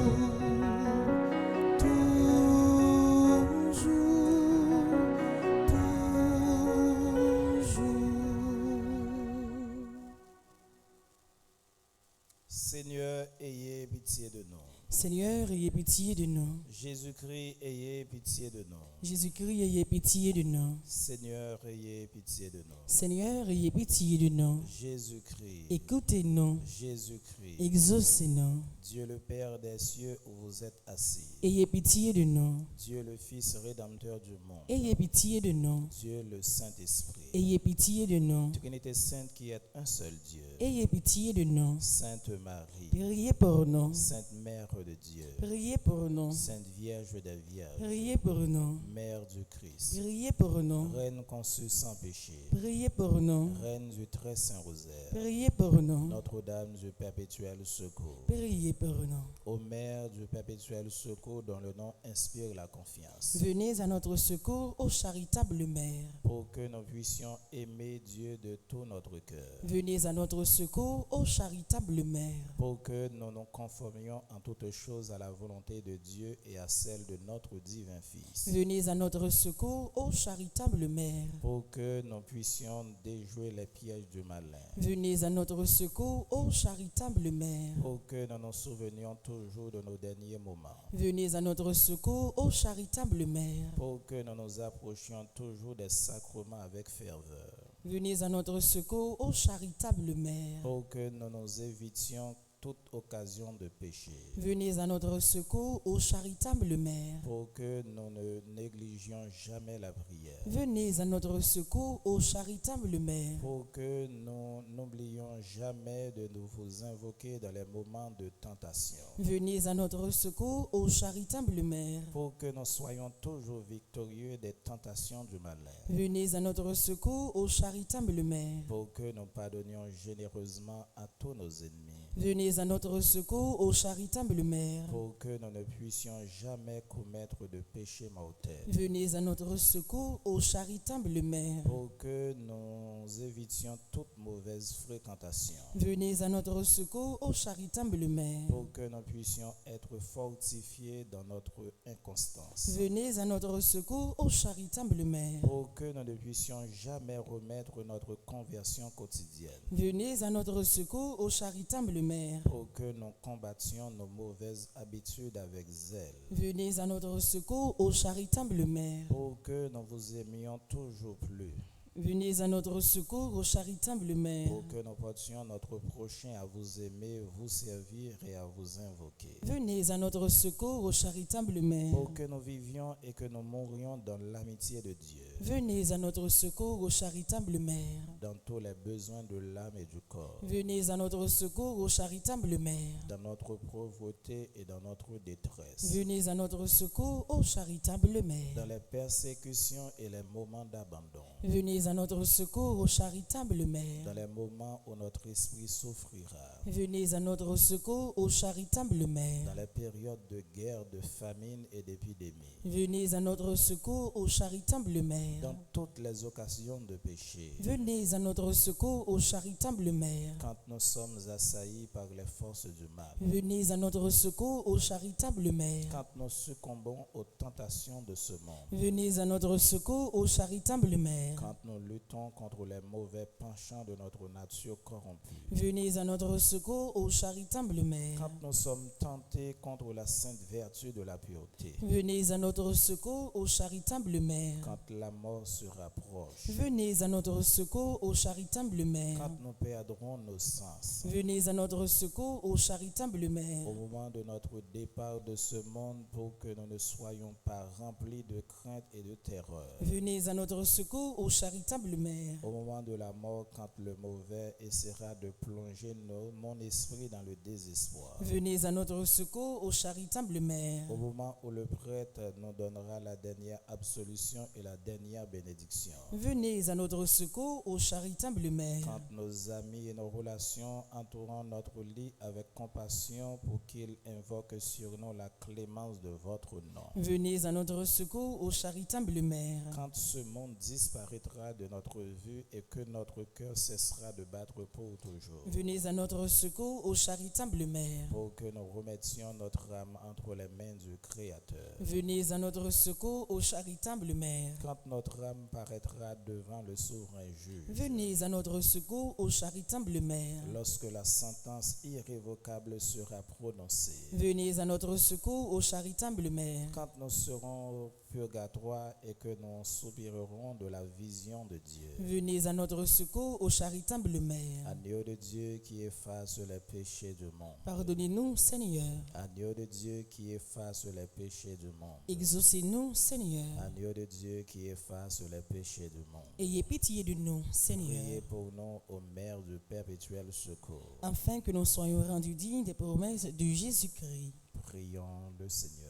Seigneur, ayez pitié de nous. Seigneur, ayez pitié de nous. Jésus-Christ, ayez pitié de nous. Jésus-Christ, ayez pitié de nous. Seigneur, ayez pitié de nous. Seigneur, ayez pitié de nous. Jésus-Christ, Écoutez-nous, Jésus-Christ, exaucez-nous. Dieu le Père des cieux où vous êtes assis. Ayez pitié de nous. Dieu le Fils rédempteur du monde. Ayez pitié de nous. Dieu le Saint-Esprit. Ayez pitié de nous. Trinité sainte qui est un seul Dieu. Ayez pitié de nous. Sainte Marie, Priez pour nous. Sainte Mère de Dieu. Priez pour nous. Sainte Vierge des Vierges. Priez pour nous. Mère du Christ. Priez pour nous. Reine conçue sans péché. Priez pour nous. Reine du très saint rosaire. Priez pour nous. Notre-Dame du perpétuel secours. Priez pour nous. Ô Mère du perpétuel secours dont le nom inspire la confiance. Venez à notre secours, ô charitable Mère. Pour que nous puissions aimer Dieu de tout notre cœur. Venez à notre secours, ô charitable Mère. Pour que nous nous conformions en toutes choses à la volonté de Dieu et à celle de notre divin Fils. Venez à notre secours, ô charitable Mère. Pour que nous puissions déjouer les pièges du malin. Venez à notre secours, ô charitable Mère. Pour que nous nous souvenions toujours de nos derniers moments. Venez à notre secours, ô charitable Mère. Pour que nous nous approchions toujours des sacrements avec ferveur. Venez à notre secours, ô charitable Mère. Pour que nous nous évitions toute occasion de péché. Venez à notre secours, ô charitable Mère. Pour que nous ne négligions jamais la prière. Venez à notre secours, ô charitable Mère. Pour que nous n'oublions jamais de nous vous invoquer dans les moments de tentation. Venez à notre secours, ô charitable Mère. Pour que nous soyons toujours victorieux des tentations du malin. Venez à notre secours, ô charitable Mère. Pour que nous pardonnions généreusement à tous nos ennemis. Venez à notre secours, ô charitable Mère. Pour que nous ne puissions jamais commettre de péché mortel. Venez à notre secours, ô charitable Mère. Pour que nous évitions toute mauvaise fréquentation. Venez à notre secours, ô charitable Mère. Pour que nous puissions être fortifiés dans notre inconstance. Venez à notre secours, ô charitable Mère. Pour que nous ne puissions jamais remettre notre conversion quotidienne. Venez à notre secours, ô charitable Mère. Pour que nous combattions nos mauvaises habitudes avec zèle. Venez à notre secours, ô charitable Mère. Pour que nous vous aimions toujours plus. Venez à notre secours, ô charitable Mère. Pour que nous portions notre prochain à vous aimer, vous servir et à vous invoquer. Venez à notre secours, ô charitable Mère. Pour que nous vivions et que nous mourions dans l'amitié de Dieu. Venez à notre secours, ô charitable Mère. Dans tous les besoins de l'âme et du corps. Venez à notre secours, ô charitable Mère. Dans notre pauvreté et dans notre détresse. Venez à notre secours, ô charitable Mère. Dans les persécutions et les moments d'abandon. Venez Venez à notre secours, ô charitable dans Mère. les moments où notre esprit souffrira, Venez à notre secours, ô charitable dans Mère. les périodes de guerre, de famine et d'épidémie, Venez à notre secours, ô charitable Mère. dans toutes les occasions de péché, Venez à notre secours, ô charitable Mère. quand nous sommes assaillis par les forces du mal, Venez à notre secours, ô charitable Mère. quand nous succombons aux tentations de ce monde, Venez à notre secours, ô charitable Mère. quand nous luttons contre les mauvais penchants de notre nature corrompue, Venez à notre secours, ô charitable Mère. quand nous sommes tentés contre la sainte vertu de la pureté, Venez à notre secours, ô charitable Mère. quand la mort se rapproche, Venez à notre secours, ô charitable Mère. quand nous perdrons nos sens, Venez à notre secours, ô charitable Mère. au moment de notre départ de ce monde, pour que nous ne soyons pas remplis de crainte et de terreur, Venez à notre secours, ô charitable Mère. au moment de la mort, quand le mauvais essaiera de plonger mon esprit dans le désespoir, Venez à notre secours, ô charitable Mère. au moment où le prêtre nous donnera la dernière absolution et la dernière bénédiction, Venez à notre secours, ô charitable Mère. quand nos amis et nos relations entourant notre lit avec compassion pour qu'ils invoquent sur nous la clémence de votre nom, Venez à notre secours, ô charitable Mère. quand ce monde disparaîtra de notre vue et que notre cœur cessera de battre pour toujours, Venez à notre secours, ô charitable Mère. pour que nous remettions notre âme entre les mains du Créateur, Venez à notre secours, ô charitable Mère. quand notre âme paraîtra devant le souverain juge, Venez à notre secours, ô charitable Mère. lorsque la sentence irrévocable sera prononcée, Venez à notre secours, ô charitable Mère. quand nous serons au purgatoire et que nous soupirerons de la vision de Dieu. Venez à notre secours, ô charitable Mère. Agneau de Dieu qui efface les péchés du monde. Pardonnez-nous, Seigneur. Agneau de Dieu qui efface les péchés du monde. Exaucez-nous, Seigneur. Agneau de Dieu qui efface les péchés du monde. Ayez pitié de nous, Priez Seigneur, pour nous, ô Mère du perpétuel secours. afin que nous soyons rendus dignes des promesses de Jésus-Christ. Prions le Seigneur.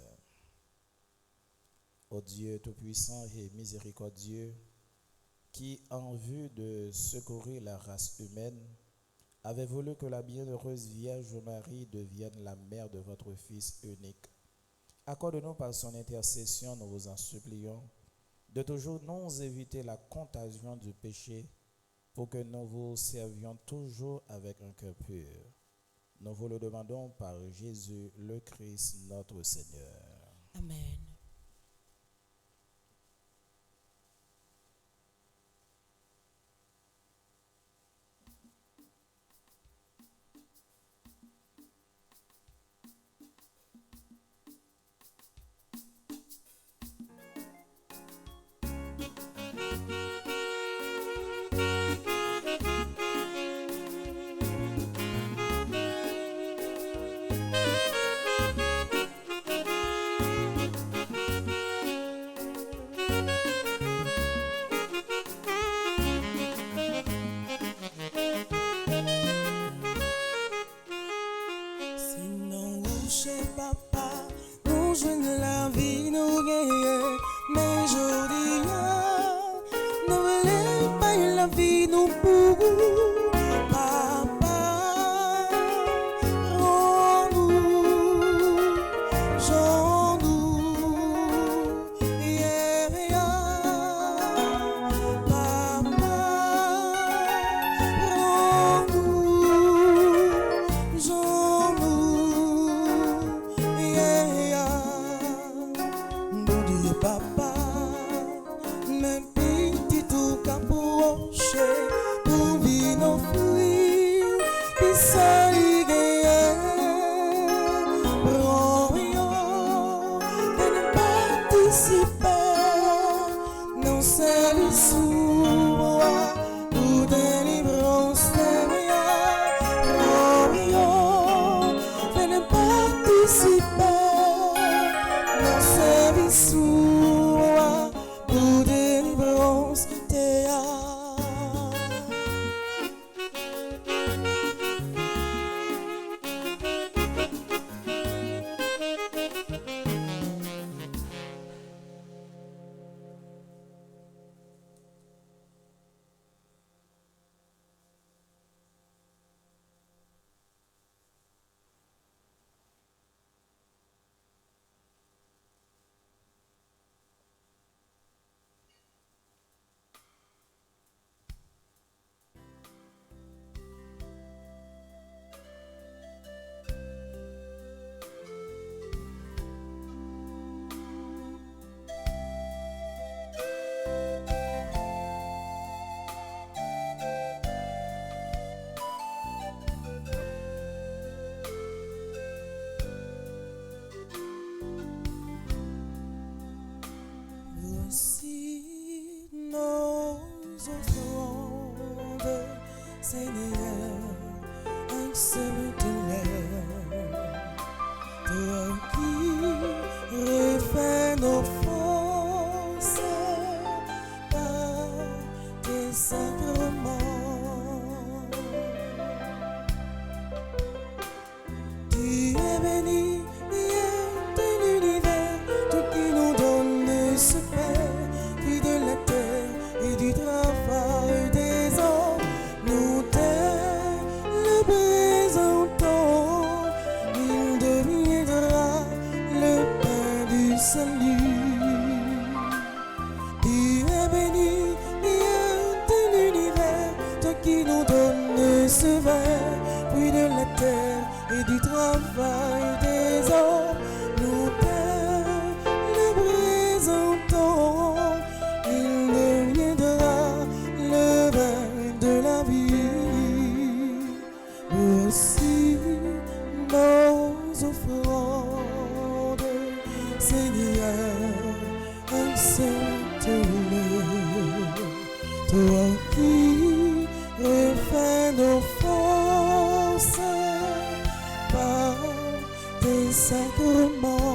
Ô Dieu tout-puissant et miséricordieux, qui, en vue de secourir la race humaine, avait voulu que la bienheureuse Vierge Marie devienne la mère de votre Fils unique. Accorde-nous par son intercession, nous vous en supplions, de toujours nous éviter la contagion du péché, pour que nous vous servions toujours avec un cœur pur. Nous vous le demandons par Jésus le Christ, notre Seigneur. Amen. Sinon, chez papa, nous jouons la vie, nous gagnons. Mais aujourd'hui, nous voulons pas la vie, nous pour papa. Rends-nous, j'en-nous, yeah, papa. Rends-nous, j'en-nous, bon Dieu papa, même petit tout capoché, pour vivre nos fruits, puis ça y venez participer, non c'est le sourd, pour délivrance venez participer, non c'est le sourd, pour délivrance et du travail des hommes, nous te le présentons. Il deviendra le vin de la vie. Voici nos offrandes, Seigneur, accepte-les. Toi qui refais nos forces par tes sacrements.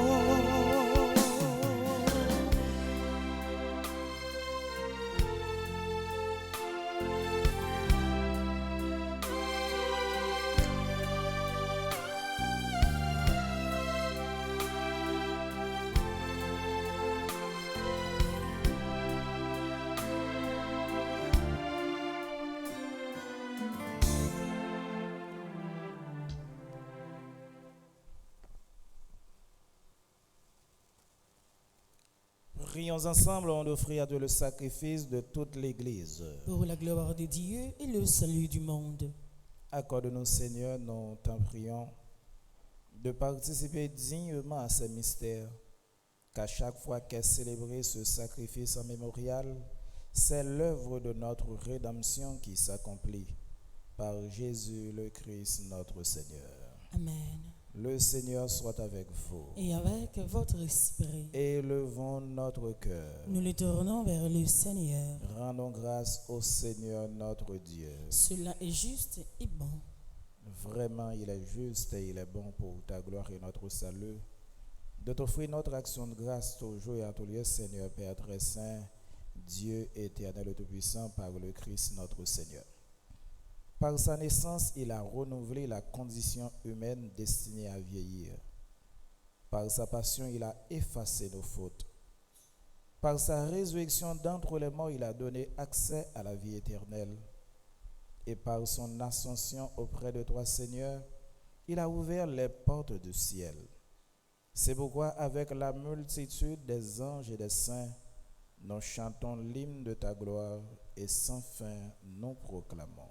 Prions ensemble, on offrit à Dieu le sacrifice de toute l'Église. Pour la gloire de Dieu et le salut du monde. Accorde-nous, Seigneur, nous t'en prions, de participer dignement à ces mystères, qu'à chaque fois qu'est célébré ce sacrifice en mémorial, c'est l'œuvre de notre rédemption qui s'accomplit par Jésus le Christ, notre Seigneur. Amen. Le Seigneur soit avec vous. Et avec votre esprit, Élevons notre cœur. nous le tournons vers le Seigneur. Rendons grâce au Seigneur notre Dieu. Cela est juste et bon. Vraiment, il est juste et il est bon pour ta gloire et notre salut de t'offrir notre action de grâce toujours et à tous les Seigneur, Père très saint, Dieu éternel et tout-puissant, par le Christ notre Seigneur. Par sa naissance, il a renouvelé la condition humaine destinée à vieillir. Par sa passion, il a effacé nos fautes. Par sa résurrection d'entre les morts, il a donné accès à la vie éternelle. Et par son ascension auprès de toi, Seigneur, il a ouvert les portes du ciel. C'est pourquoi, avec la multitude des anges et des saints, nous chantons l'hymne de ta gloire et sans fin nous proclamons.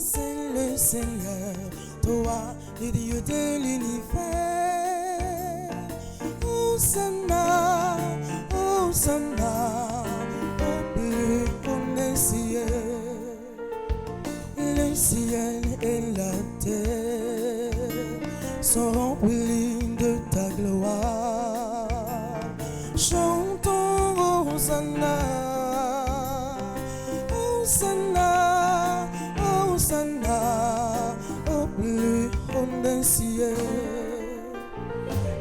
C'est le Seigneur, toi, le Dieu de l'univers. Hosanna, Hosanna, au plus haut des cieux. Le ciel et la terre sont remplis de ta gloire. Chantons Hosanna, Hosanna, Hosanna, au plus haut des cieux.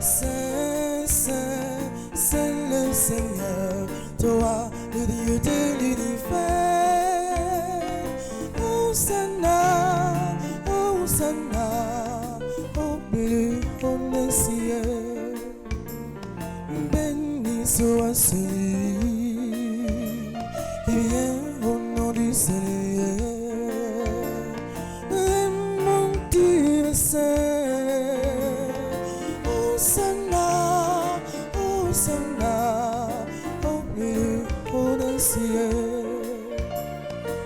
Saint, Saint, c'est le Seigneur, toi, le Dieu de l'univers. Hosanna, Hosanna, au plus haut des cieux. Béni soit celui qui vient au nom du Seigneur. Mon Dieu Saint, Hosanna, Hosanna, au plus haut des cieux.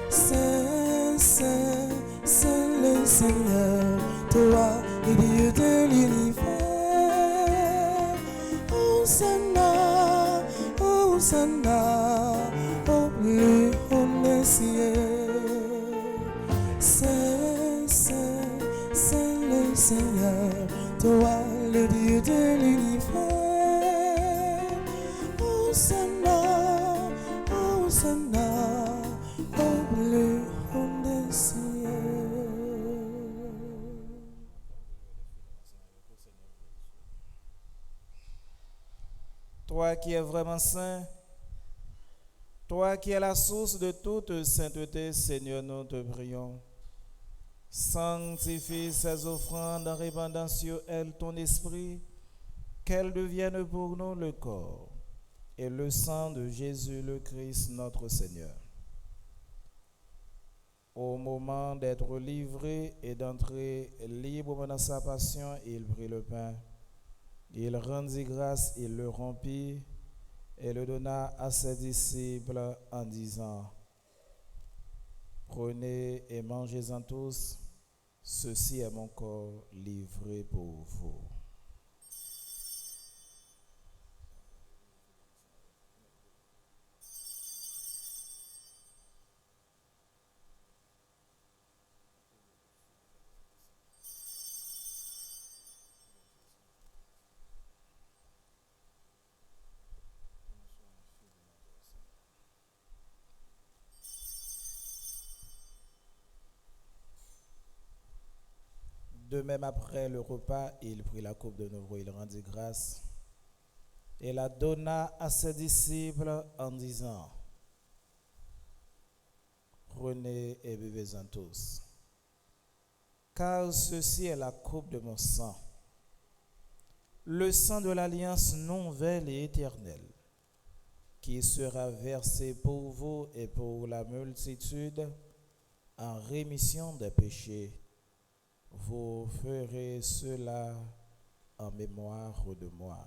Saint, Saint, c'est le Seigneur, toi, le Dieu de l'univers. Hosanna, Hosanna, au plus haut des cieux. Saint, Saint, c'est le Seigneur, toi, le Dieu de l'univers. Hosanna, Hosanna, au plus haut des cieux. Toi qui es vraiment saint, toi qui es la source de toute sainteté, Seigneur, nous te prions. Sanctifie ces offrandes en répandant sur elles ton esprit, qu'elles deviennent pour nous le corps et le sang de Jésus le Christ, notre Seigneur. Au moment d'être livré et d'entrer librement dans sa passion, il prit le pain. Il rendit grâce, il le rompit et le donna à ses disciples en disant: Prenez et mangez-en tous, ceci est mon corps livré pour vous. De même, après le repas, il prit la coupe de nouveau, il rendit grâce et la donna à ses disciples en disant: Prenez et buvez-en tous, car ceci est la coupe de mon sang, le sang de l'alliance nouvelle et éternelle, qui sera versé pour vous et pour la multitude en rémission des péchés. Vous ferez cela en mémoire de moi.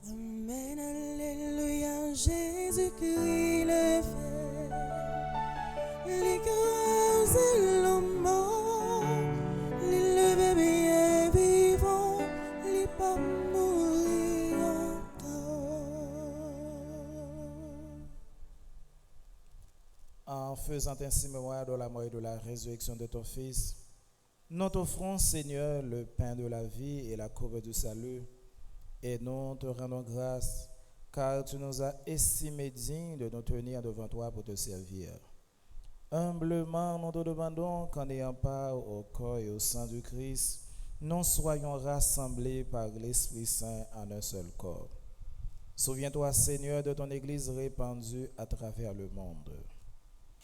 Amen, alléluia, Jésus-Christ le fait. Les grâces et l'homme mort, les levés bien vivants, les pas mourir encore. En faisant ainsi mémoire de la mort et de la résurrection de ton Fils, nous t'offrons, Seigneur, le pain de la vie et la coupe du salut, et nous te rendons grâce, car tu nous as estimés dignes de nous tenir devant toi pour te servir. Humblement, nous te demandons qu'en ayant part au corps et au sang du Christ, nous soyons rassemblés par l'Esprit Saint en un seul corps. Souviens-toi, Seigneur, de ton Église répandue à travers le monde.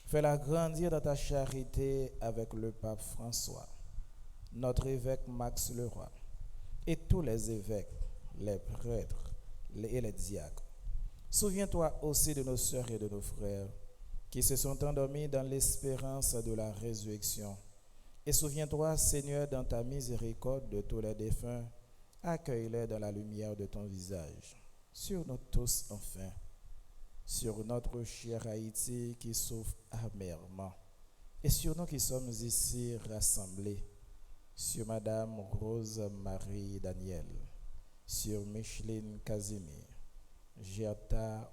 Fais-la grandir dans ta charité avec le pape François, notre évêque Max Leroy, et tous les évêques, les prêtres et les diacres. Souviens-toi aussi de nos sœurs et de nos frères qui se sont endormis dans l'espérance de la résurrection. Et souviens-toi, Seigneur, dans ta miséricorde de tous les défunts, accueille-les dans la lumière de ton visage. Sur nous tous, enfin, sur notre cher Haïti qui souffre amèrement, et sur nous qui sommes ici rassemblés, sur Madame Rose Marie Daniel, sur Micheline Casimir, Gerta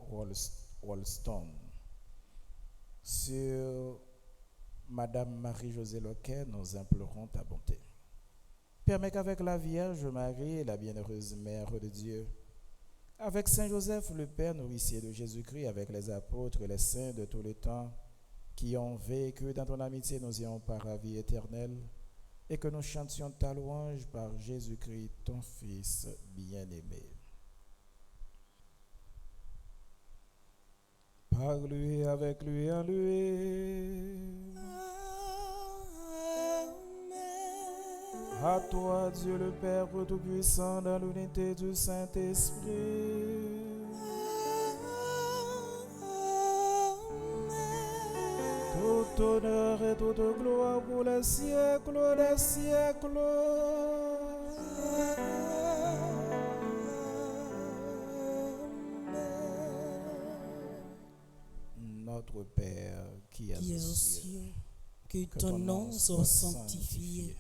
Wolston, sur Madame Marie-Josée Loquet, nous implorons ta bonté. Permets qu'avec la Vierge Marie, la bienheureuse Mère de Dieu, avec Saint Joseph, le Père nourricier de Jésus-Christ, avec les apôtres et les saints de tous les temps, qui ont vécu dans ton amitié, nous ayons par la vie éternelle, et que nous chantions ta louange par Jésus-Christ, ton Fils bien-aimé. Par lui, avec lui, en lui. À toi, Dieu le Père Tout-Puissant, dans l'unité du Saint-Esprit. Tout honneur et toute gloire pour les siècles des siècles. Notre Père qui est aux cieux, que ton nom soit sanctifié,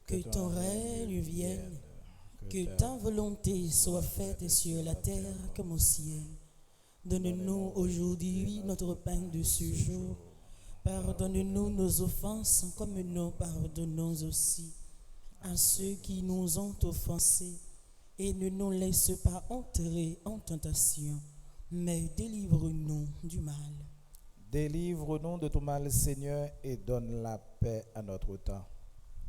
que ton règne vienne, que ta volonté soit faite sur la terre comme au ciel. Donne-nous aujourd'hui notre pain de ce jour. Pardonne-nous nos offenses comme nous pardonnons aussi à ceux qui nous ont offensés, et ne nous laisse pas entrer en tentation, mais délivre-nous du mal. Délivre-nous de tout mal, Seigneur, et donne la paix à notre temps.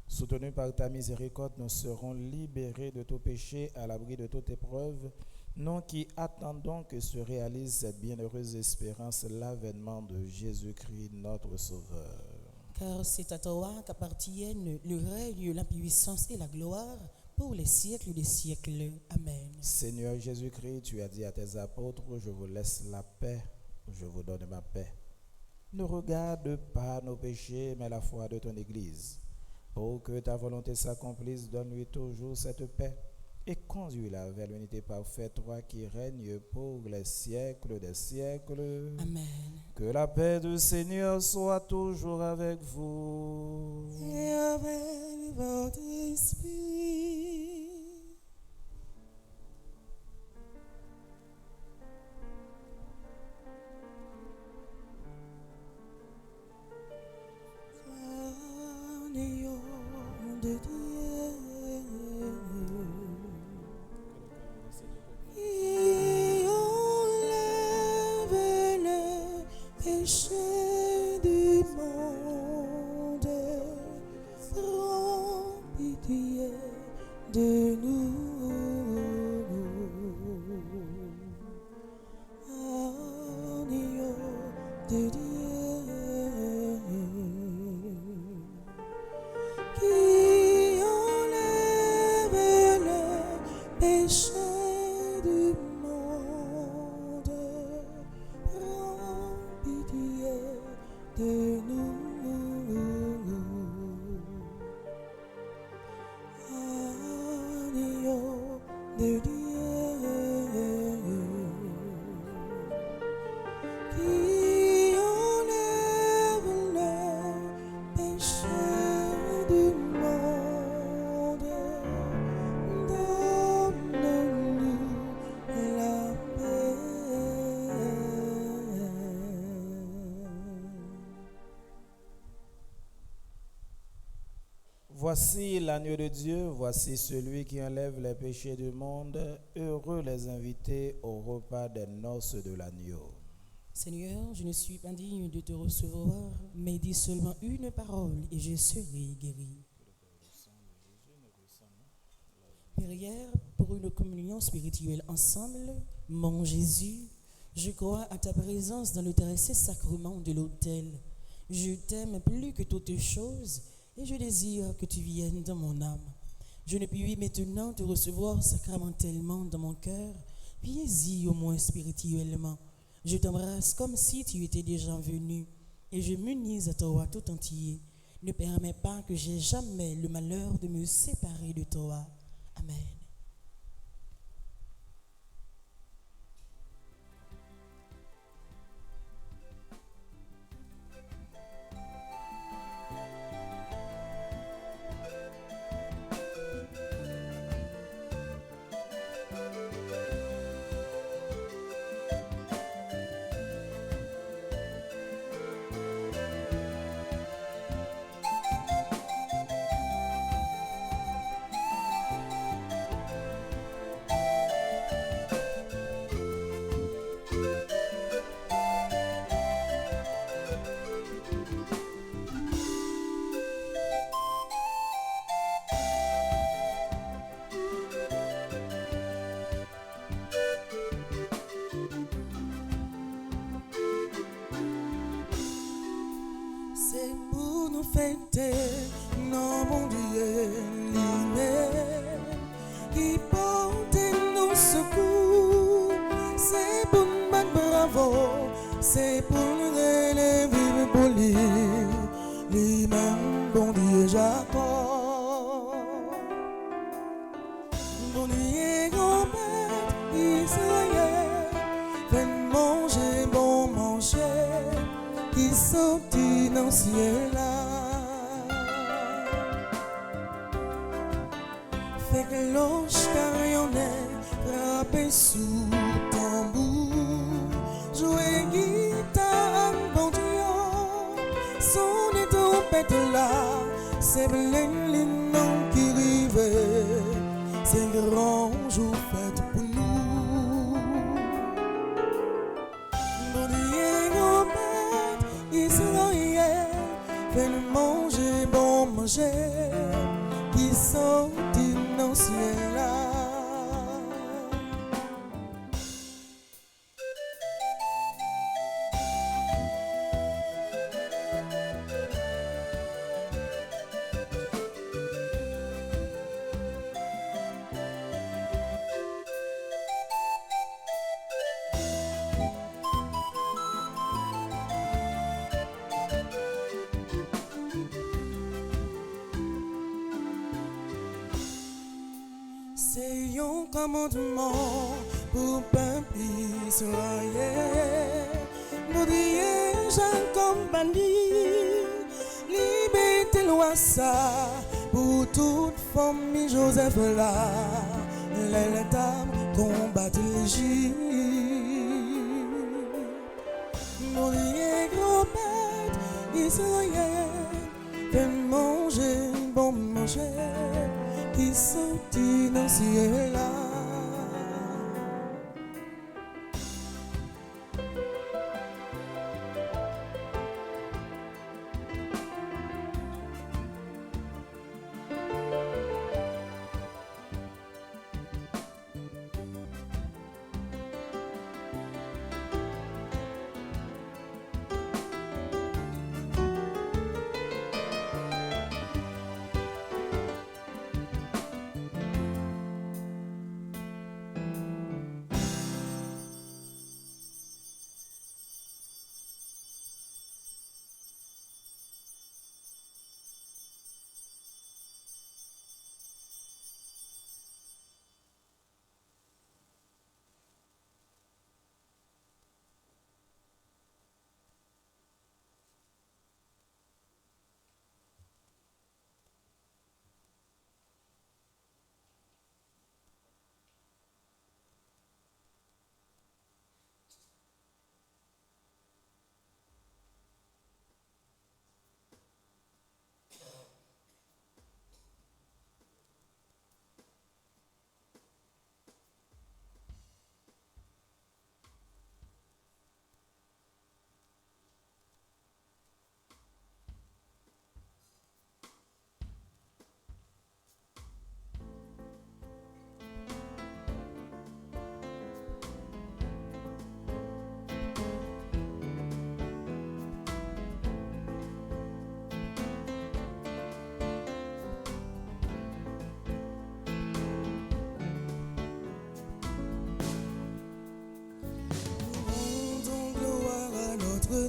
Soutenus par ta miséricorde, nous serons libérés de tout péché, à l'abri de toute épreuve, nous qui attendons que se réalise cette bienheureuse espérance, l'avènement de Jésus-Christ, notre Sauveur. Car c'est à toi qu'appartiennent le règne, la puissance et la gloire pour les siècles des siècles. Amen. Seigneur Jésus-Christ, tu as dit à tes apôtres, je vous laisse la paix, je vous donne ma paix. Ne regarde pas nos péchés, mais la foi de ton Église. Pour que ta volonté s'accomplisse, donne-lui toujours cette paix et conduis-la vers l'unité parfaite, toi qui règnes pour les siècles des siècles. Amen. Que la paix du Seigneur soit toujours avec vous. Et avec votre esprit. Agneau de Dieu, qui enlève le péché du monde, prends pitié de nous. Agneau de Dieu, qui enlève le péché du monde, prends pitié de nous. Agneau de Dieu, qui enlève le péché du monde, donne-nous la paix. Voici l'agneau de Dieu, voici celui qui enlève les péchés du monde. Heureux les invités au repas des noces de l'agneau. Seigneur, je ne suis pas digne de te recevoir, mais dis seulement une parole et je serai guéri. Prière pour une communion spirituelle ensemble. Mon Jésus, je crois à ta présence dans le très saint sacrement de l'autel. Je t'aime plus que toutes choses et je désire que tu viennes dans mon âme. Je ne puis maintenant te recevoir sacramentellement dans mon cœur, viens-y au moins spirituellement. Je t'embrasse comme si tu étais déjà venu et je m'unis à toi tout entier. Ne permets pas que j'aie jamais le malheur de me séparer de toi. Amen. C'est pour nous fêter, non mon Dieu, l'hiver qui porte nos secours. C'est pour nous battre bravo, c'est pour nous relever pour lui-même, bon Dieu Jacob. Bon Dieu grand-père Israël, fais manger, bon manger, qui sortit dans le ciel là. Fait que l'ange carillonnait, frappé sous tambour, jouer guitare, bon Dieu, son trompette là, c'est plein les noms qui rivent, c'est grand jour fait pour nous. manger qui sont dans le ciel là. C'est un commandement pour peuple Israël. Nous disons comme bandit, liberté loi ça pour toute famille Joseph là. Les dames combattent l'Égypte. Nous disons gros bête Israël, fais manger, bon manger. Qui sortit dans le ciel là.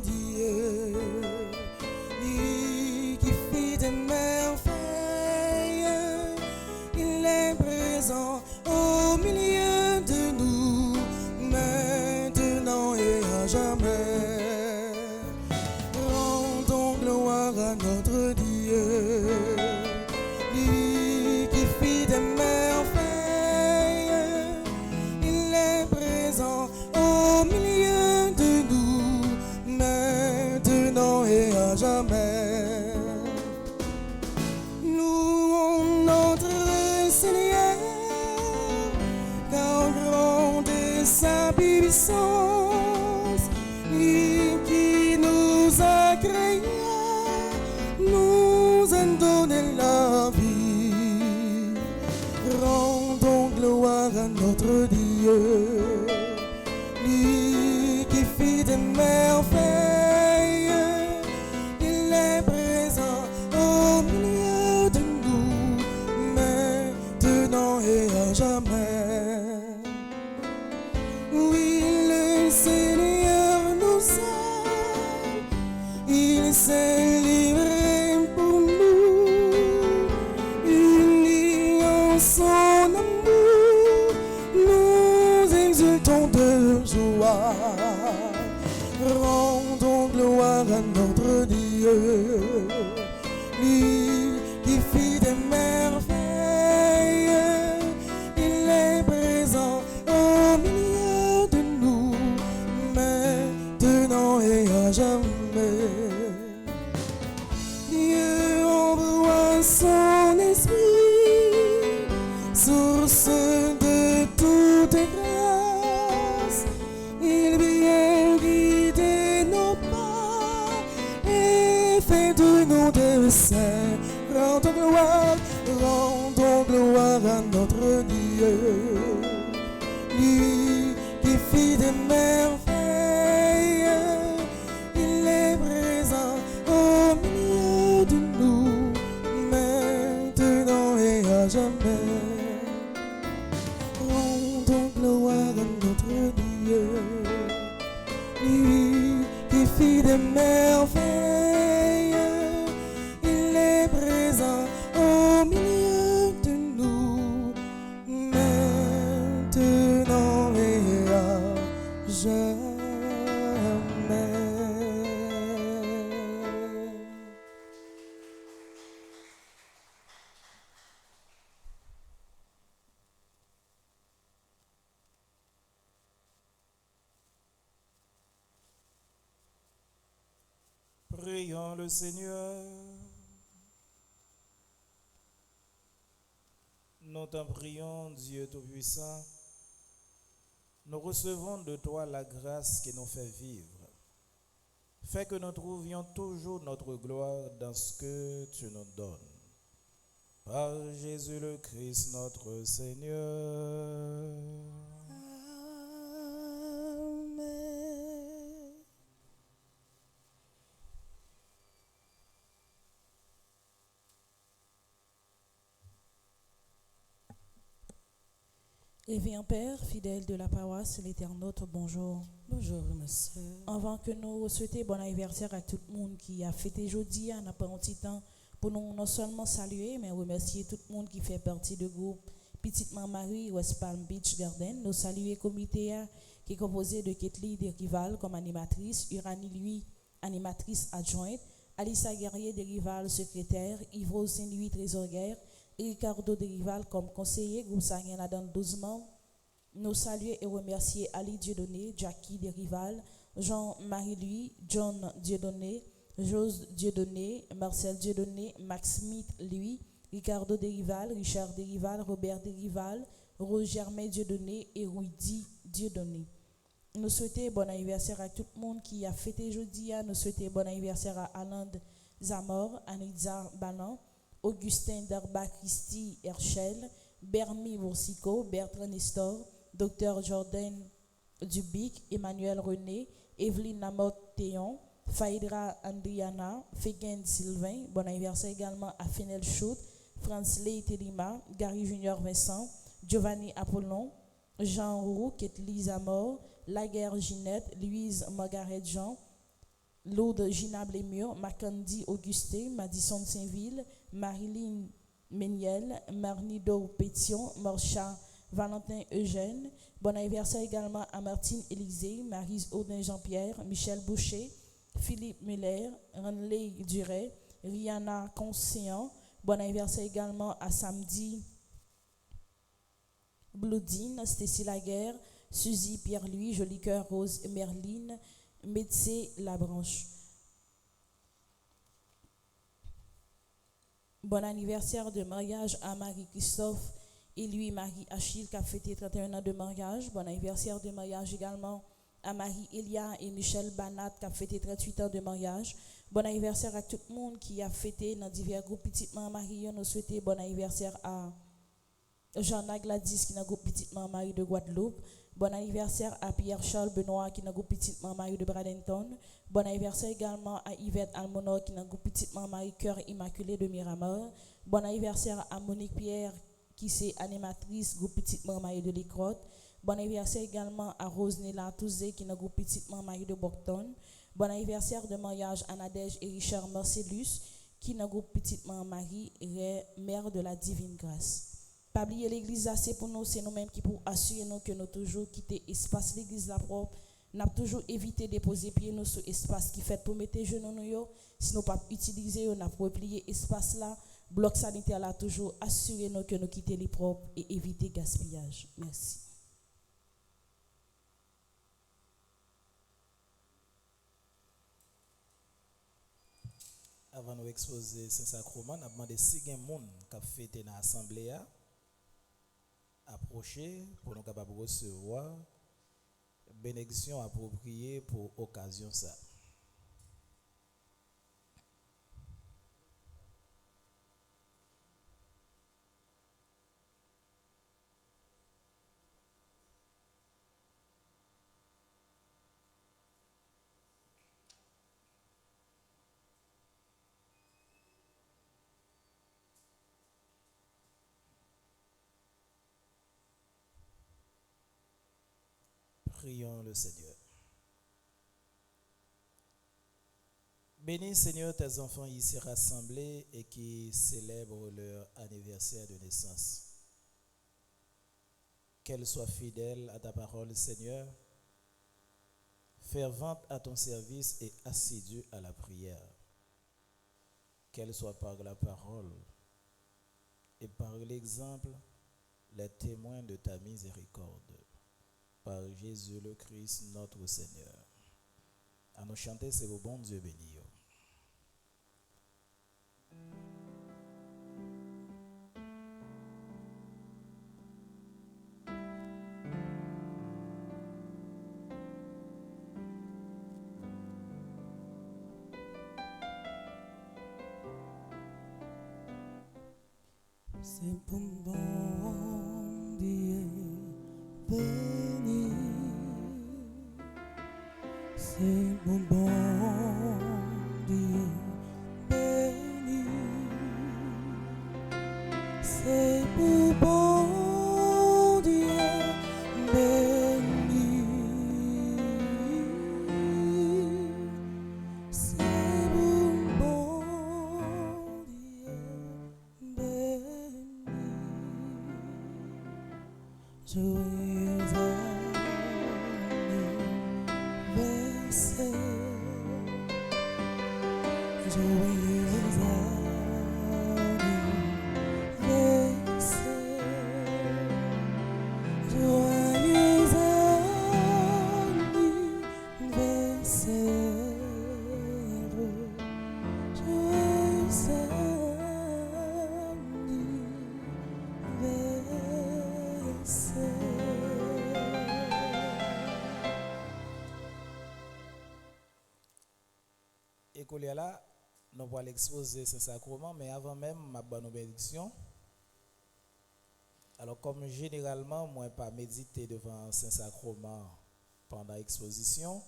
Dieu, lui qui fit des merveilles, il est présent au milieu de nous, maintenant et à jamais. Rendons gloire à notre Dieu, lui qui fit des merveilles, il est présent au milieu de nous, maintenant et à jamais. Louons notre Seigneur, car grande est sa puissance, lui qui nous a créés, nous a donné la vie. Rendons gloire à notre Dieu, lui qui fit des merveilles, il est présent au milieu de nous, maintenant et à jamais. Oui, le Seigneur nous aime, il s'est livré pour nous, unis en son amour, nous exultons de joie. Rendons gloire à notre Dieu, lui qui fit des merveilles, il est présent au milieu de nous, maintenant et à jamais. Dieu envoie son esprit, source de toute grâce, il vient guider nos pas et fait de nous des saints. Rendons gloire, rendons gloire à notre Dieu. Lui qui fit des merveilles, il est présent au milieu de nous, maintenant et à jamais. Rendons gloire à notre Dieu. Lui qui fit des merveilles, il est présent au milieu de nous, maintenant et à jamais. Prions le Seigneur. Nous t'en prions, Dieu Tout-Puissant. Nous recevons de toi la grâce qui nous fait vivre. Fais que nous trouvions toujours notre gloire dans ce que tu nous donnes. Par Jésus le Christ, notre Seigneur. Révérend Père, fidèle de la paroisse, l'Éternôtre, bonjour. Bonjour, ma soeur. Avant que nous souhaitions bon anniversaire à tout le monde qui a fêté aujourd'hui, on a pris un petit temps pour nous non seulement saluer, mais remercier tout le monde qui fait partie du groupe Petite Marie West Palm Beach Garden. Nous saluer le comité qui est composé de Ketli de Rival comme animatrice, Uranie lui, animatrice adjointe, Alissa Guerrier de Rival secrétaire, Yves Saint-Louis trésorière, et Ricardo de Rival comme conseiller, groupe Sarien là dans 12 membres. Nous saluer et remercier Ali Dieudonné, Jackie de Rival, Jean-Marie-Louis, John Dieudonné, Jose Dieudonné, Marcel Dieudonné, Max Smith, lui, Ricardo de Rival, Richard de Rival, Robert de Rival, Rose Germain Dieudonné et Rudy Dieudonné. Nous souhaitons bon anniversaire à tout le monde qui a fêté aujourd'hui. Nous souhaitons bon anniversaire à Aland Zamor, Anitza Balan, Augustin Darba Christy Herschel, Bermi Boursico, Bertrand Nestor, Dr Jordan Dubic, Emmanuel René, Evelyne Lamotte Théon, Faïdra Andriana, Fégen Sylvain, bon anniversaire également à Fenel Chout, Franz Ley Telima, Gary Junior Vincent, Giovanni Apollon, Jean Roux, Ketli Zamor, Laguerre Ginette, Louise Margaret Jean, Laude Gina Blémur, Macandi Augustin, Madison Saint-Ville, Marilyn Méniel, Marnido Pétion, Morcha Valentin Eugène. Bon anniversaire également à Martine Élysée, Marise Audin Jean-Pierre, Michel Boucher, Philippe Muller, Renley Duret, Rihanna Conscient. Bon anniversaire également à Samedi Bloudine, Stécie Laguerre, Suzy Pierre-Louis, Jolicoeur Rose Merline, Médecé Labranche. Bon anniversaire de mariage à Marie-Christophe et lui Marie-Achille qui a fêté 31 ans de mariage. Bon anniversaire de mariage également à Marie-Elia et Michel Banat qui a fêté 38 ans de mariage. Bon anniversaire à tout le monde qui a fêté dans divers groupes Petite Marie. Nous souhaitons bon anniversaire à Jeanna Gladys qui est dans le groupe Petite Marie de Guadeloupe. Bon anniversaire à Pierre-Charles Benoît qui est dans le groupe Petite Marie de Bradenton. Bon anniversaire également à Yvette Almonor qui est dans le groupe Petite Marie Cœur Immaculé de Miramar. Bon anniversaire à Monique Pierre qui est animatrice groupe Petite Marie de l'Écrotte. Bon anniversaire également à Rose Néla Touzé qui est dans le groupe Petite Marie de Bocton. Bon anniversaire de mariage à Nadège et Richard Marcellus qui est dans le groupe Petite Marie, mère de la Divine Grâce. Pas oublier l'église, c'est pour nous, c'est nous-mêmes qui pour assurer nous que nous toujours quitter l'espace l'église la propre. Nous avons toujours évité de poser pied nous sur l'espace qui fait pour mettre genoux nous. Si nous pas utiliser, nous avons replié l'espace là. Bloc sanitaire là toujours assurer nous que nous quitter les propres et éviter gaspillage. Merci. Avant de nous exposer Saint-Sacrement, nous avons demandé si il y a des gens qui ont fêté dans l'Assemblée approcher pour nous capables de recevoir bénédiction appropriée pour occasion ça. Prions le Seigneur. Bénis, Seigneur, tes enfants ici rassemblés et qui célèbrent leur anniversaire de naissance. Qu'elle soit fidèle à ta parole, Seigneur, fervente à ton service et assidue à la prière. Qu'elle soit par la parole et par l'exemple les témoins de ta miséricorde. Par Jésus le Christ, notre Seigneur. À nous chanter, c'est vos bon Dieu béni. C'est pour bon Dieu béni. C'est pour bon Dieu béni. C'est pour bon Dieu béni. C'est pour bon Dieu béni. Joyeux anniversaire, joyeux anniversaire, joyeux École là, nous allons exposer ce sacrement, mais avant même ma bonne bénédiction. Alors comme généralement, moi pas méditer devant Saint-Sacrement pendant l'exposition,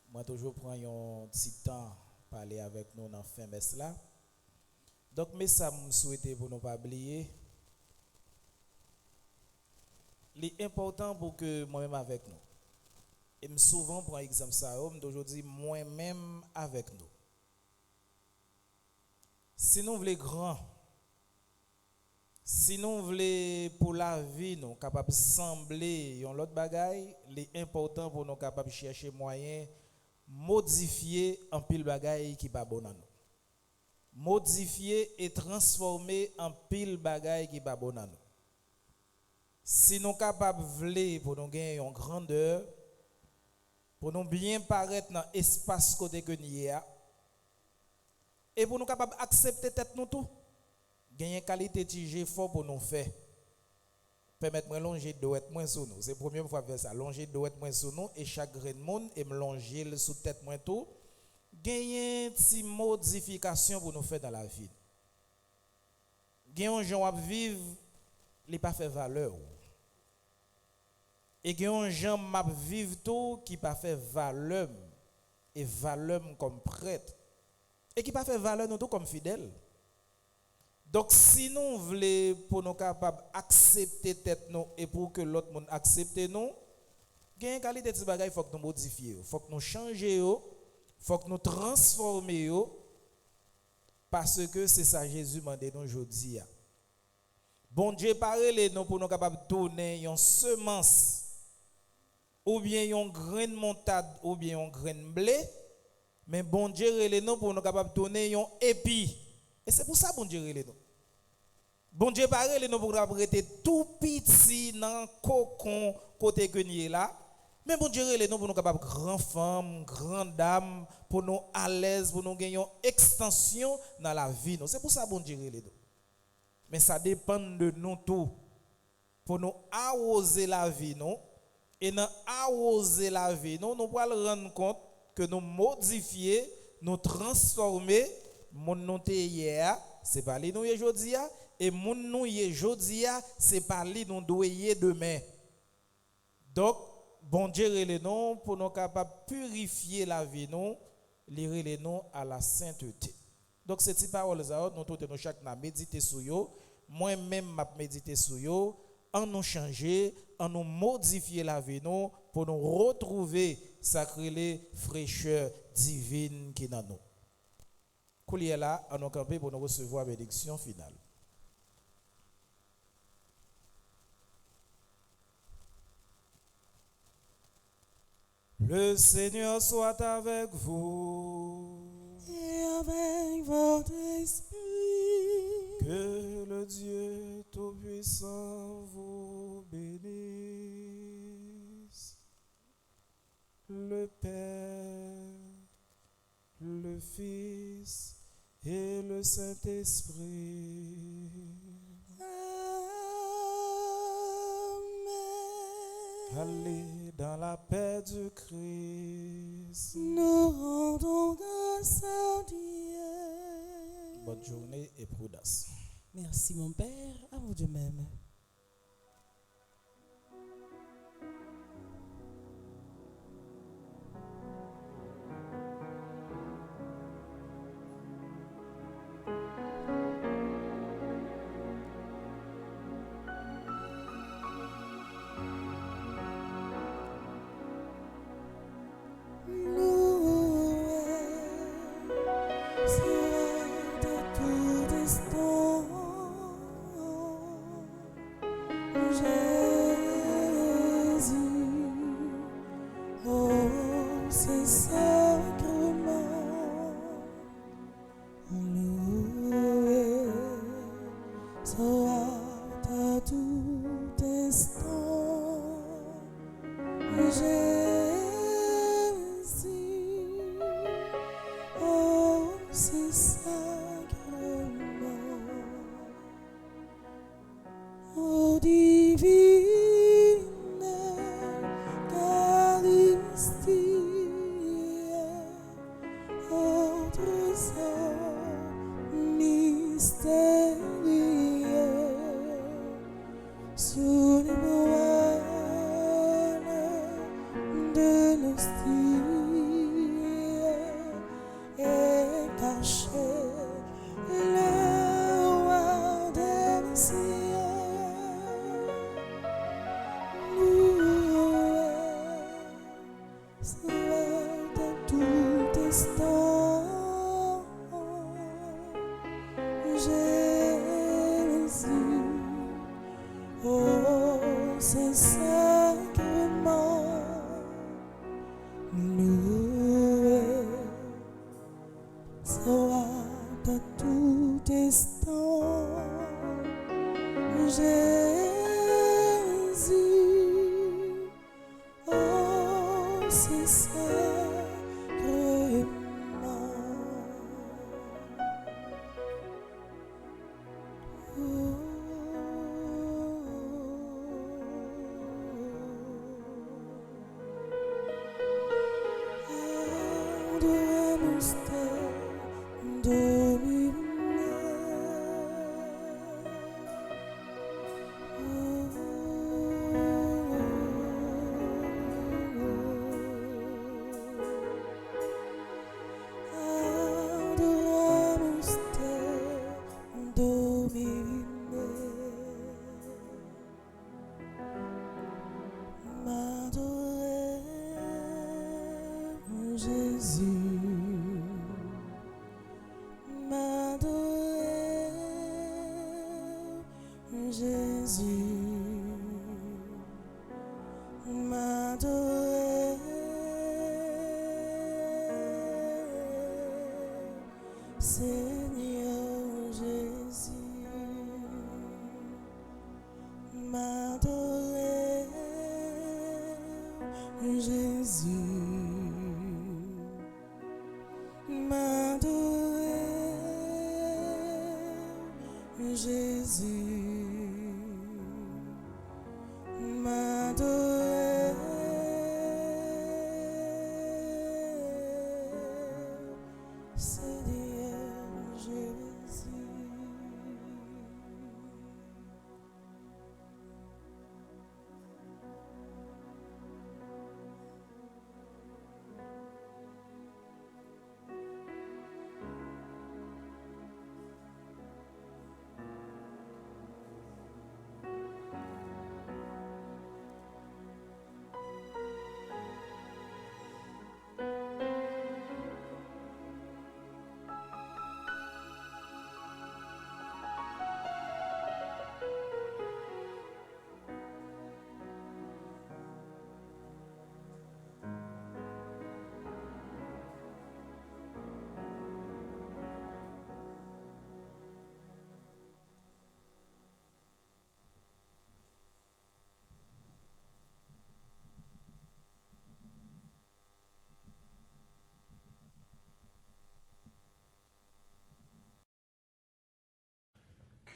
moi toujours prends un petit temps pour parler avec nous dans la fin messe là. Donc mais ça me souhaiter pour ne pas oublier. L'important pour que moi-même avec nous. Et souvent prends exemple ça, d'aujourd'hui moi-même avec nous. Si nous voulons grand, si nous voulons pour la vie, nous capables de sembler un autre bagaille, l'important pour nous capables de chercher moyen modifier un pile bagaille qui pas bon à nous. Modifier et transformer en pile bagaille qui pas bon à nous. Si nous capables de pour nous gagner une grandeur, pour nous bien paraître dans l'espace côté que nous y a, et pour nous capables d'accepter tête nous tout, gagner qualité tige fort pour nous faire. Permettre-moi longer douette moins sous nous. C'est la première fois que je fais ça. Longer douette moins sous nous et chaque grain de monde et me longer sous tête moins tout. Gagner une petite modification pour nous faire dans la vie. Gagner un gens à vivre, il pas fait valeur. Et gagner un gens à vivre tout qui pas fait valeur et valeur comme prêtre. Et qui pas fait valeur nous tout comme fidèle. Donc si nous voulons pour nous capables accepter tête nous et pour que l'autre monde accepte nous, gain qualité de bagage faut que nous modifier, faut que nous changer, faut que nous transformer parce que c'est ça Jésus m'a dit nous aujourd'hui. Bon Dieu parle nous pour nous capables tourner une semence ou bien un grain de montade ou bien un grain de blé, mais bon Dieu relève nous pour nous capables tourner un épi. Et c'est pour ça bon Dieu relève nous. Bon Dieu parle nous pour rester tout petit dans cocon côté que nous là. Mais bon Dieu relève nous pour nous capables grande femme, grande dame pour nous à l'aise pour nous gagner une extension dans la vie. C'est pour ça bon Dieu relève nous. Mais ça dépend de nous tout pour nous arroser la vie nous et dans arroser la vie nous pouvons rendre compte que nous modifier, nous transformer mon nom hier, c'est pas li nous aujourd'hui et mon nom aujourd'hui, c'est pas li nous doit demain. Donc bon Dieu les noms pour nous capables purifier la vie nous, lire les noms à la sainteté. Donc ces petites paroles nous toutes nous chaque n'a méditer sur yo, moi même m'a méditer sur yo en nous changer, en nous modifier la vie nous pour nous retrouver sacrée fraîcheur divine qui est dans nous. Coulier là, à nous camper pour nous recevoir la bénédiction finale. Le Seigneur soit avec vous. Et avec votre esprit. Que le Dieu Tout-Puissant vous bénisse. Le Père, le Fils et le Saint-Esprit. Amen. Allez dans la paix du Christ. Nous rendons grâce à Dieu. Bonne journée et prudence. Merci mon Père, à vous de même.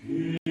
Christ.